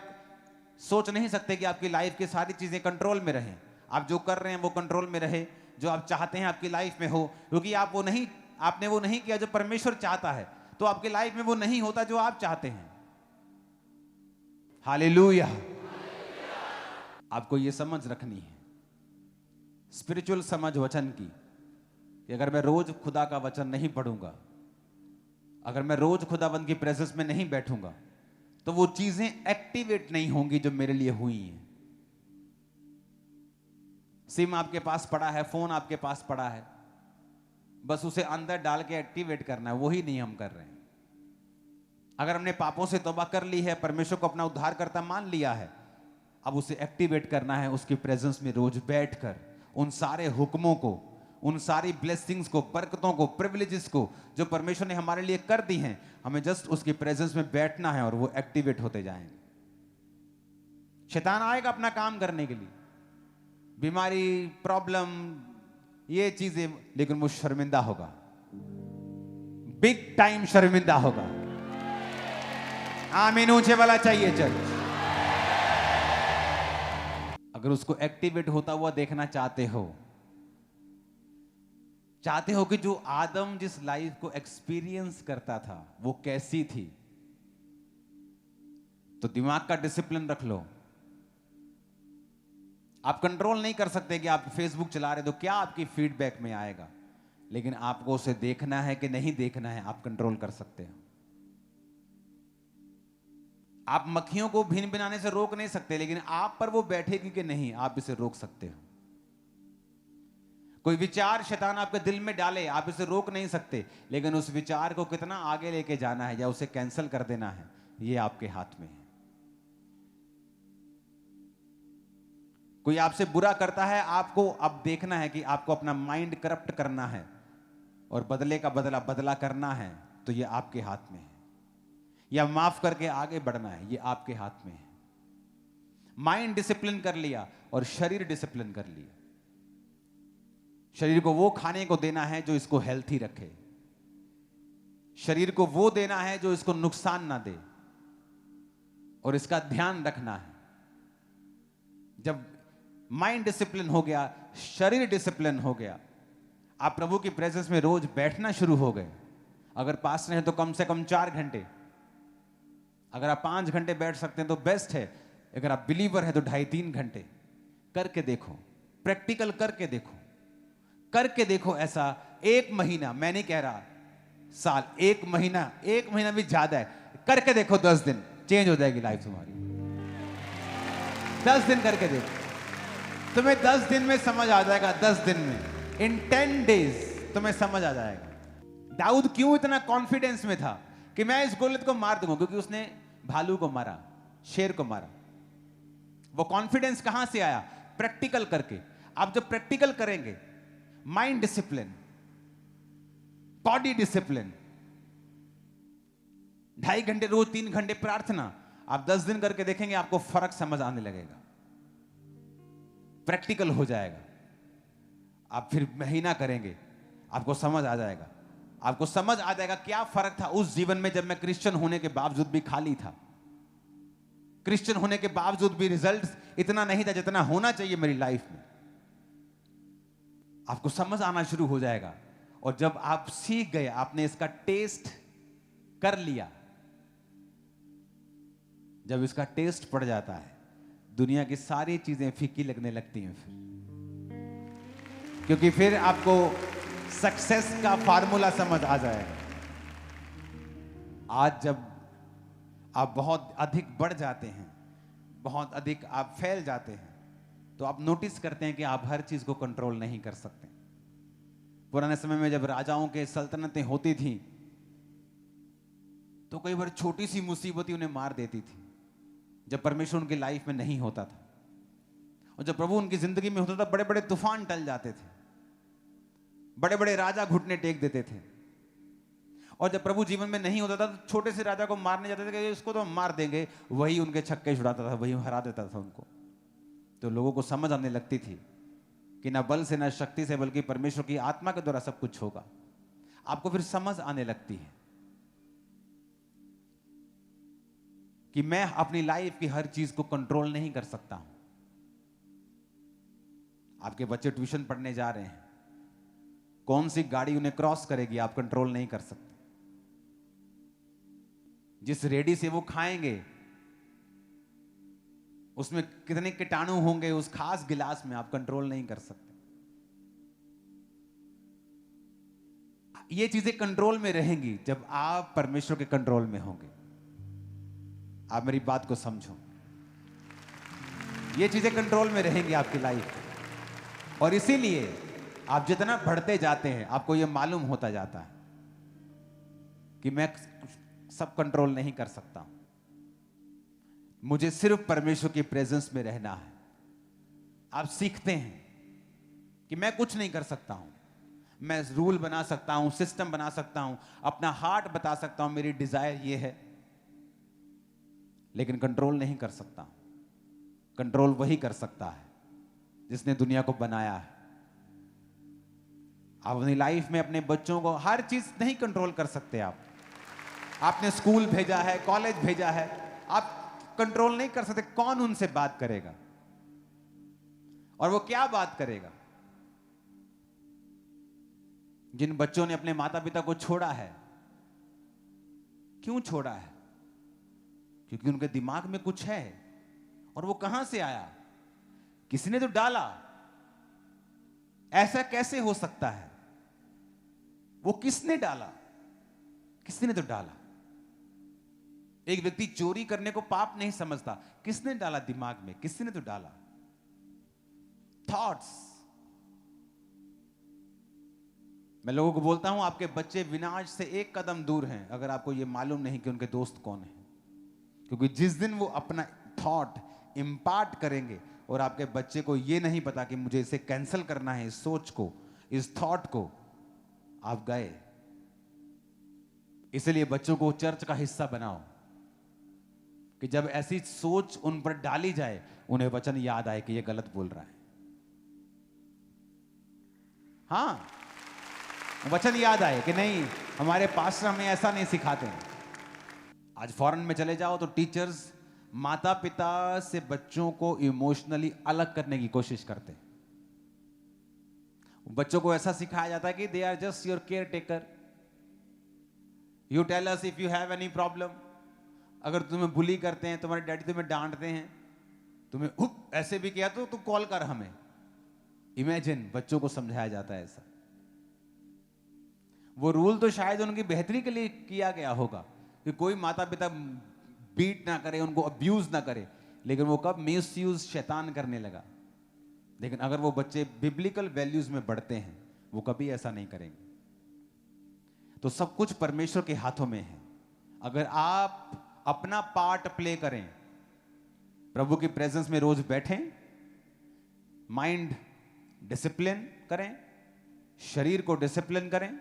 सोच नहीं सकते कि आपकी लाइफ की सारी चीजें कंट्रोल में रहें, आप जो कर रहे हैं वो कंट्रोल में रहे, जो आप चाहते हैं आपकी लाइफ में हो, क्योंकि आपने वो नहीं किया जो परमेश्वर चाहता है, तो आपकी लाइफ में वो नहीं होता जो आप चाहते हैं। हालेलुया। आपको ये समझ रखनी है, स्पिरिचुअल समझ वचन की, कि अगर मैं रोज खुदा का वचन नहीं पढ़ूंगा, अगर मैं रोज खुदाबंद की प्रेजेंस में नहीं बैठूंगा, तो वो चीजें एक्टिवेट नहीं होंगी जो मेरे लिए हुई हैं। सिम आपके पास पड़ा है, फोन आपके पास पड़ा है, बस उसे अंदर डाल के एक्टिवेट करना है, वही नहीं हम कर रहे हैं। अगर हमने पापों से तौबा कर ली है, परमेश्वर को अपना उद्धारकर्ता मान लिया है, अब उसे एक्टिवेट करना है उसकी प्रेजेंस में रोज बैठकर, उन सारे हुक्मों को, उन सारी ब्लेसिंग्स को, बरकतों को, प्रिविलेजेस को जो परमेश्वर ने हमारे लिए कर दी हैं, हमें जस्ट उसकी प्रेजेंस में बैठना है और वो एक्टिवेट होते जाएंगे। शैतान आएगा अपना काम करने के लिए, बीमारी, प्रॉब्लम, ये चीजें, लेकिन वो शर्मिंदा होगा, बिग टाइम शर्मिंदा होगा। आमीन ऊंचे वाला चाहिए चर्च। अगर उसको एक्टिवेट होता हुआ देखना चाहते हो कि जो आदम जिस लाइफ को एक्सपीरियंस करता था वो कैसी थी, तो दिमाग का डिसिप्लिन रख लो। आप कंट्रोल नहीं कर सकते कि आप फेसबुक चला रहे तो क्या आपकी फीडबैक में आएगा, लेकिन आपको उसे देखना है कि नहीं देखना है, आप कंट्रोल कर सकते हो। आप मक्खियों को भिन भिनाने से रोक नहीं सकते, लेकिन आप पर वो बैठेगी कि नहीं, आप इसे रोक सकते हो। कोई विचार शैतान आपके दिल में डाले, आप इसे रोक नहीं सकते, लेकिन उस विचार को कितना आगे लेके जाना है या उसे कैंसिल कर देना है, ये आपके हाथ में है। कोई आपसे बुरा करता है, आपको अब देखना है कि आपको अपना माइंड करप्ट करना है और बदले का बदला करना है, तो ये आपके हाथ में है। या माफ करके आगे बढ़ना है, ये आपके हाथ में है। माइंड डिसिप्लिन कर लिया और शरीर डिसिप्लिन कर लिया। शरीर को वो खाने को देना है जो इसको हेल्थी रखे, शरीर को वो देना है जो इसको नुकसान ना दे, और इसका ध्यान रखना है। जब माइंड डिसिप्लिन हो गया, शरीर डिसिप्लिन हो गया, आप प्रभु की प्रेजेंस में रोज बैठना शुरू हो गए। अगर पास में है तो कम से कम 4 घंटे, अगर आप 5 घंटे बैठ सकते हैं तो बेस्ट है, अगर आप बिलीवर है तो 2.5-3 घंटे करके देखो, प्रैक्टिकल करके देखो ऐसा 1 महीना, मैं नहीं कह रहा साल, 1 महीना भी ज्यादा है, करके देखो 10 दिन, चेंज हो जाएगी लाइफ तुम्हारी। 10 दिन करके देखो, तुम्हें 10 दिन में समझ आ जाएगा। 10 दिन में, इन 10 डेज तुम्हें समझ आ जाएगा। दाऊद क्यों इतना कॉन्फिडेंस में था कि मैं इस गोलियत को मार दूंगा, क्योंकि उसने भालू को मारा, शेर को मारा। वो कॉन्फिडेंस कहां से आया? प्रैक्टिकल करके। आप जब प्रैक्टिकल करेंगे, माइंड डिसिप्लिन, बॉडी डिसिप्लिन, 2.5 घंटे रोज, 3 घंटे प्रार्थना, आप 10 दिन करके देखेंगे, आपको फर्क समझ आने लगेगा, प्रैक्टिकल हो जाएगा। आप फिर महीना करेंगे, आपको समझ आ जाएगा। आपको समझ आ जाएगा क्या फर्क था उस जीवन में जब मैं क्रिश्चियन होने के बावजूद भी खाली था, क्रिश्चियन होने के बावजूद भी रिजल्ट इतना नहीं था जितना होना चाहिए मेरी लाइफ में। आपको समझ आना शुरू हो जाएगा। और जब आप सीख गए, आपने इसका टेस्ट कर लिया, जब इसका टेस्ट पड़ जाता है, दुनिया की सारी चीजें फीकी लगने लगती हैं फिर, क्योंकि फिर आपको सक्सेस का फार्मूला समझ आ जाएगा। आज जब आप बहुत अधिक बढ़ जाते हैं, बहुत अधिक आप फैल जाते हैं, तो आप नोटिस करते हैं कि आप हर चीज को कंट्रोल नहीं कर सकते। पुराने समय में जब राजाओं के सल्तनतें होती थी, तो कई बार छोटी सी मुसीबत ही उन्हें मार देती थी, जब परमेश्वर उनकी लाइफ में नहीं होता था। और जब प्रभु उनकी जिंदगी में होता था, बड़े बड़े तूफान टल जाते थे, बड़े बड़े राजा घुटने टेक देते थे। और जब प्रभु जीवन में नहीं होता था, तो छोटे से राजा को मारने जाते थे कि इसको तो हम मार देंगे, वही उनके छक्के छुड़ाता था, वही हरा देता था उनको। तो लोगों को समझ आने लगती थी कि ना बल से ना शक्ति से, बल्कि परमेश्वर की आत्मा के द्वारा सब कुछ होगा। आपको फिर समझ आने लगती है कि मैं अपनी लाइफ की हर चीज को कंट्रोल नहीं कर सकता हूं। आपके बच्चे ट्यूशन पढ़ने जा रहे हैं, कौन सी गाड़ी उन्हें क्रॉस करेगी आप कंट्रोल नहीं कर सकते। जिस रेडी से वो खाएंगे, उसमें कितने कीटाणु होंगे उस खास गिलास में, आप कंट्रोल नहीं कर सकते। ये चीजें कंट्रोल में रहेंगी जब आप परमेश्वर के कंट्रोल में होंगे। आप मेरी बात को समझो, ये चीजें कंट्रोल में रहेंगी आपकी लाइफ। और इसीलिए आप जितना बढ़ते जाते हैं, आपको यह मालूम होता जाता है कि मैं सब कंट्रोल नहीं कर सकता, मुझे सिर्फ परमेश्वर की प्रेजेंस में रहना है। आप सीखते हैं कि मैं कुछ नहीं कर सकता हूं, मैं रूल बना सकता हूं, सिस्टम बना सकता हूं, अपना हार्ट बता सकता हूं, मेरी डिजायर ये है, लेकिन कंट्रोल नहीं कर सकता। कंट्रोल वही कर सकता है जिसने दुनिया को बनाया है। आप अपनी लाइफ में अपने बच्चों को हर चीज नहीं कंट्रोल कर सकते। आपने स्कूल भेजा है, कॉलेज भेजा है, आप कंट्रोल नहीं कर सकते कौन उनसे बात करेगा और वो क्या बात करेगा। जिन बच्चों ने अपने माता पिता को छोड़ा है, क्यों छोड़ा है? क्योंकि उनके दिमाग में कुछ है। और वो कहां से आया? किसी ने तो डाला। ऐसा कैसे हो सकता है? वो किसने डाला? किसी ने तो डाला। एक व्यक्ति चोरी करने को पाप नहीं समझता, किसने डाला दिमाग में? किसी ने तो डाला। थॉट्स। मैं लोगों को बोलता हूं, आपके बच्चे विनाश से एक कदम दूर हैं, अगर आपको यह मालूम नहीं कि उनके दोस्त कौन हैं। क्योंकि जिस दिन वो अपना थॉट इंपार्ट करेंगे और आपके बच्चे को यह नहीं पता कि मुझे इसे कैंसिल करना है, इस सोच को, इस थॉट को, आप गए। इसलिए बच्चों को चर्च का हिस्सा बनाओ कि जब ऐसी सोच उन पर डाली जाए, उन्हें वचन याद आए कि यह गलत बोल रहा है। हां, वचन याद आए कि नहीं, हमारे पास्टर हमें ऐसा नहीं सिखाते हैं। आज फॉरेन में चले जाओ तो टीचर्स माता पिता से बच्चों को इमोशनली अलग करने की कोशिश करते हैं। बच्चों को ऐसा सिखाया जाता है कि they are just your caretaker, you tell us if you have any problem. अगर तुम्हें बुली करते हैं, तुम्हारे डैडी तुम्हें डांटते हैं, तुम्हें ऐसे भी किया तो तू कॉल कर हमें। इमेजिन, बच्चों को समझाया जाता है ऐसा। वो रूल तो शायद उनकी बेहतरी के लिए किया गया होगा कि कोई माता पिता बीट ना करे, उनको अब्यूज ना करे, लेकिन वो कब मिसयूज शैतान करने लगा। लेकिन अगर वो बच्चे बिब्लिकल वैल्यूज में बढ़ते हैं, वो कभी ऐसा नहीं करेंगे। तो सब कुछ परमेश्वर के हाथों में है। अगर आप अपना पार्ट प्ले करें, प्रभु की प्रेजेंस में रोज बैठें, माइंड डिसिप्लिन करें, शरीर को डिसिप्लिन करें,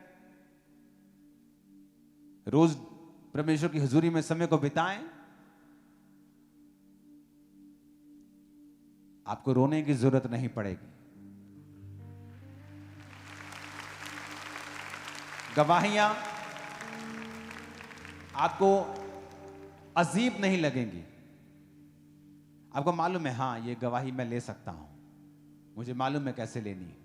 रोज परमेश्वर की हुजूरी में समय को बिताएं, आपको रोने की जरूरत नहीं पड़ेगी। गवाहियां आपको अजीब नहीं लगेंगी। आपको मालूम है, हां, ये गवाही मैं ले सकता हूं, मुझे मालूम है कैसे लेनी है।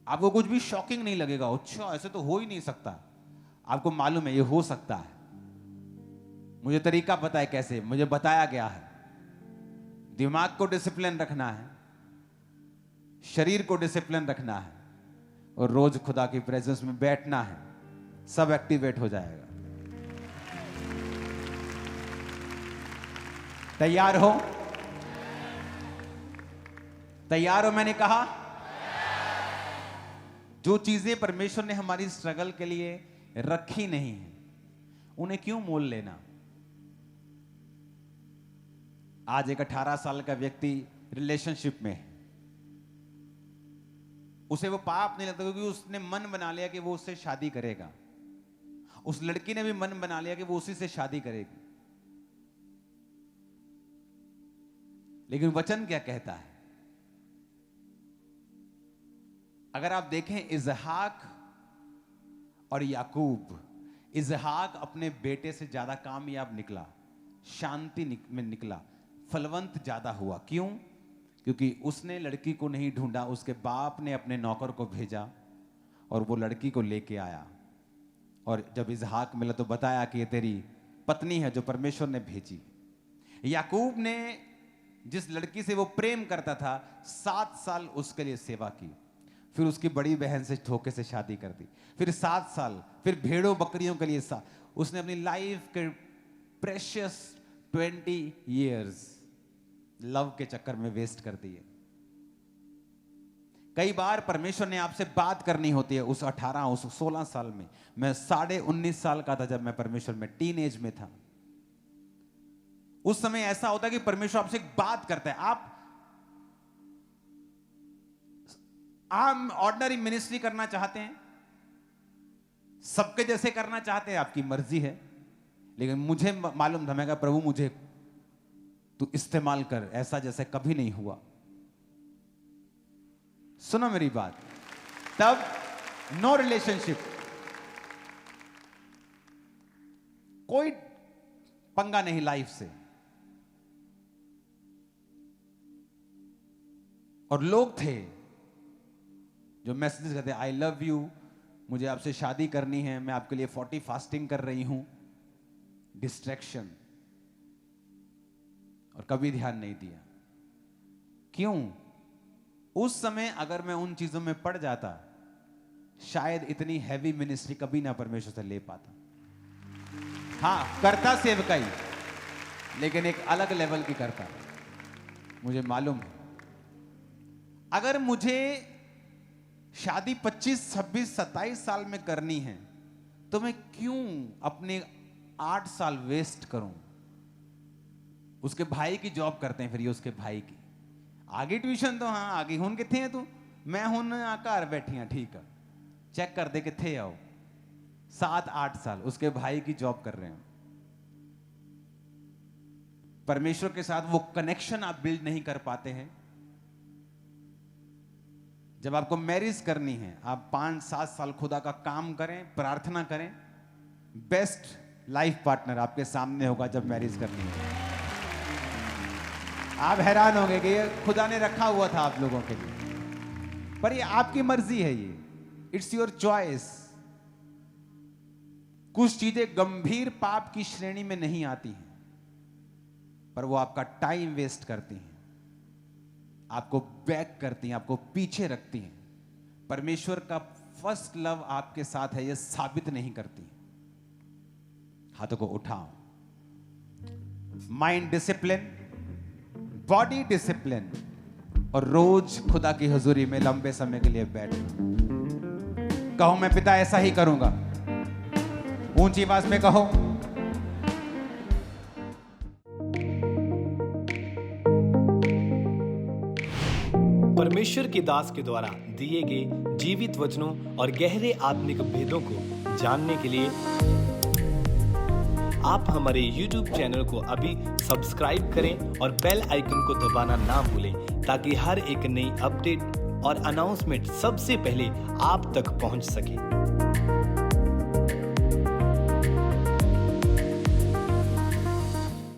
आपको कुछ भी शॉकिंग नहीं लगेगा, अच्छा ऐसे तो हो ही नहीं सकता। आपको मालूम है ये हो सकता है। मुझे तरीका पता है कैसे, मुझे बताया गया है। दिमाग को डिसिप्लिन रखना है, शरीर को डिसिप्लिन रखना है, और रोज खुदा की प्रेजेंस में बैठना है, सब एक्टिवेट हो जाएगा। तैयार हो? तैयार हो? मैंने कहा जो चीजें परमेश्वर ने हमारी स्ट्रगल के लिए रखी नहीं है, उन्हें क्यों मोल लेना। आज एक 18 साल का व्यक्ति रिलेशनशिप में है, उसे वो पाप नहीं लगता क्योंकि उसने मन बना लिया कि वो उससे शादी करेगा। उस लड़की ने भी मन बना लिया कि वो उसी से शादी करेगी। लेकिन वचन क्या कहता है? अगर आप देखें इसहाक और याकूब, इसहाक अपने बेटे से ज्यादा कामयाब निकला, शांति में निकला, फलवंत ज्यादा हुआ। क्यों? क्योंकि उसने लड़की को नहीं ढूंढा, उसके बाप ने अपने नौकर को भेजा और वो लड़की को लेके आया। और जब इसहाक मिला तो बताया कि ये तेरी पत्नी है जो परमेश्वर ने भेजी। याकूब ने जिस लड़की से वो प्रेम करता था 7 साल उसके लिए सेवा की, फिर उसकी बड़ी बहन से धोखे से शादी कर दी, फिर 7 साल, फिर भेड़ों बकरियों के लिए उसने अपनी लाइफ के प्रेशियस 20 years लव के चक्कर में वेस्ट कर दिए। कई बार परमेश्वर ने आपसे बात करनी होती है। उस 16 साल में, मैं 19.5 साल का था जब मैं परमेश्वर में टीन एज में था। उस समय ऐसा होता है कि परमेश्वर आपसे एक बात करता है। आप ऑर्डिनरी मिनिस्ट्री करना चाहते हैं, सबके जैसे करना चाहते हैं, आपकी मर्जी है। लेकिन मुझे मालूम था, मैं कहा प्रभु मुझे तू इस्तेमाल कर, ऐसा जैसे कभी नहीं हुआ। सुनो मेरी बात। तब नो रिलेशनशिप, कोई पंगा नहीं लाइफ से। और लोग थे जो मैसेजेस करते, आई लव यू, मुझे आपसे शादी करनी है, मैं आपके लिए 40 फास्टिंग कर रही हूं। डिस्ट्रैक्शन, और कभी ध्यान नहीं दिया। क्यों? उस समय अगर मैं उन चीजों में पड़ जाता, शायद इतनी हैवी मिनिस्ट्री कभी ना परमेश्वर से ले पाता। हां, करता सेवकाई, लेकिन एक अलग लेवल की करता। मुझे मालूम है अगर मुझे शादी 25, 26, 27 साल में करनी है तो मैं क्यों अपने 8 साल वेस्ट करूं। उसके भाई की जॉब करते हैं, फिर ये उसके भाई की आगे ट्यूशन तो हाँ आगे हुन किथे है तू, मैं हुन घर बैठी हाँ, ठीक है चेक कर दे किथे आओ। 7-8 साल उसके भाई की जॉब कर रहे हैं। परमेश्वर के साथ वो कनेक्शन आप बिल्ड नहीं कर पाते हैं। जब आपको मैरिज करनी है, आप 5-7 साल खुदा का काम करें, प्रार्थना करें, बेस्ट लाइफ पार्टनर आपके सामने होगा जब मैरिज करनी है। आप हैरान होंगे कि ये खुदा ने रखा हुआ था आप लोगों के लिए, पर ये आपकी मर्जी है, ये इट्स योर चॉइस। कुछ चीजें गंभीर पाप की श्रेणी में नहीं आती हैं, पर वो आपका टाइम वेस्ट करती हैं, आपको बैक करती हैं, आपको पीछे रखती हैं। परमेश्वर का फर्स्ट लव आपके साथ है, यह साबित नहीं करती। हाथों को उठाओ। माइंड डिसिप्लिन, बॉडी डिसिप्लिन, और रोज खुदा की हुजूरी में लंबे समय के लिए बैठना। कहो मैं पिता ऐसा ही करूंगा। ऊंची आवाज में कहो। परमेश्वर के दास के द्वारा दिए गए जीवित वचनों और गहरे आत्मिक भेदों को जानने के लिए आप हमारे YouTube चैनल को अभी सब्सक्राइब करें और बेल आइकन को दबाना ना भूलें, ताकि हर एक नई अपडेट और अनाउंसमेंट सबसे पहले आप तक पहुंच सके।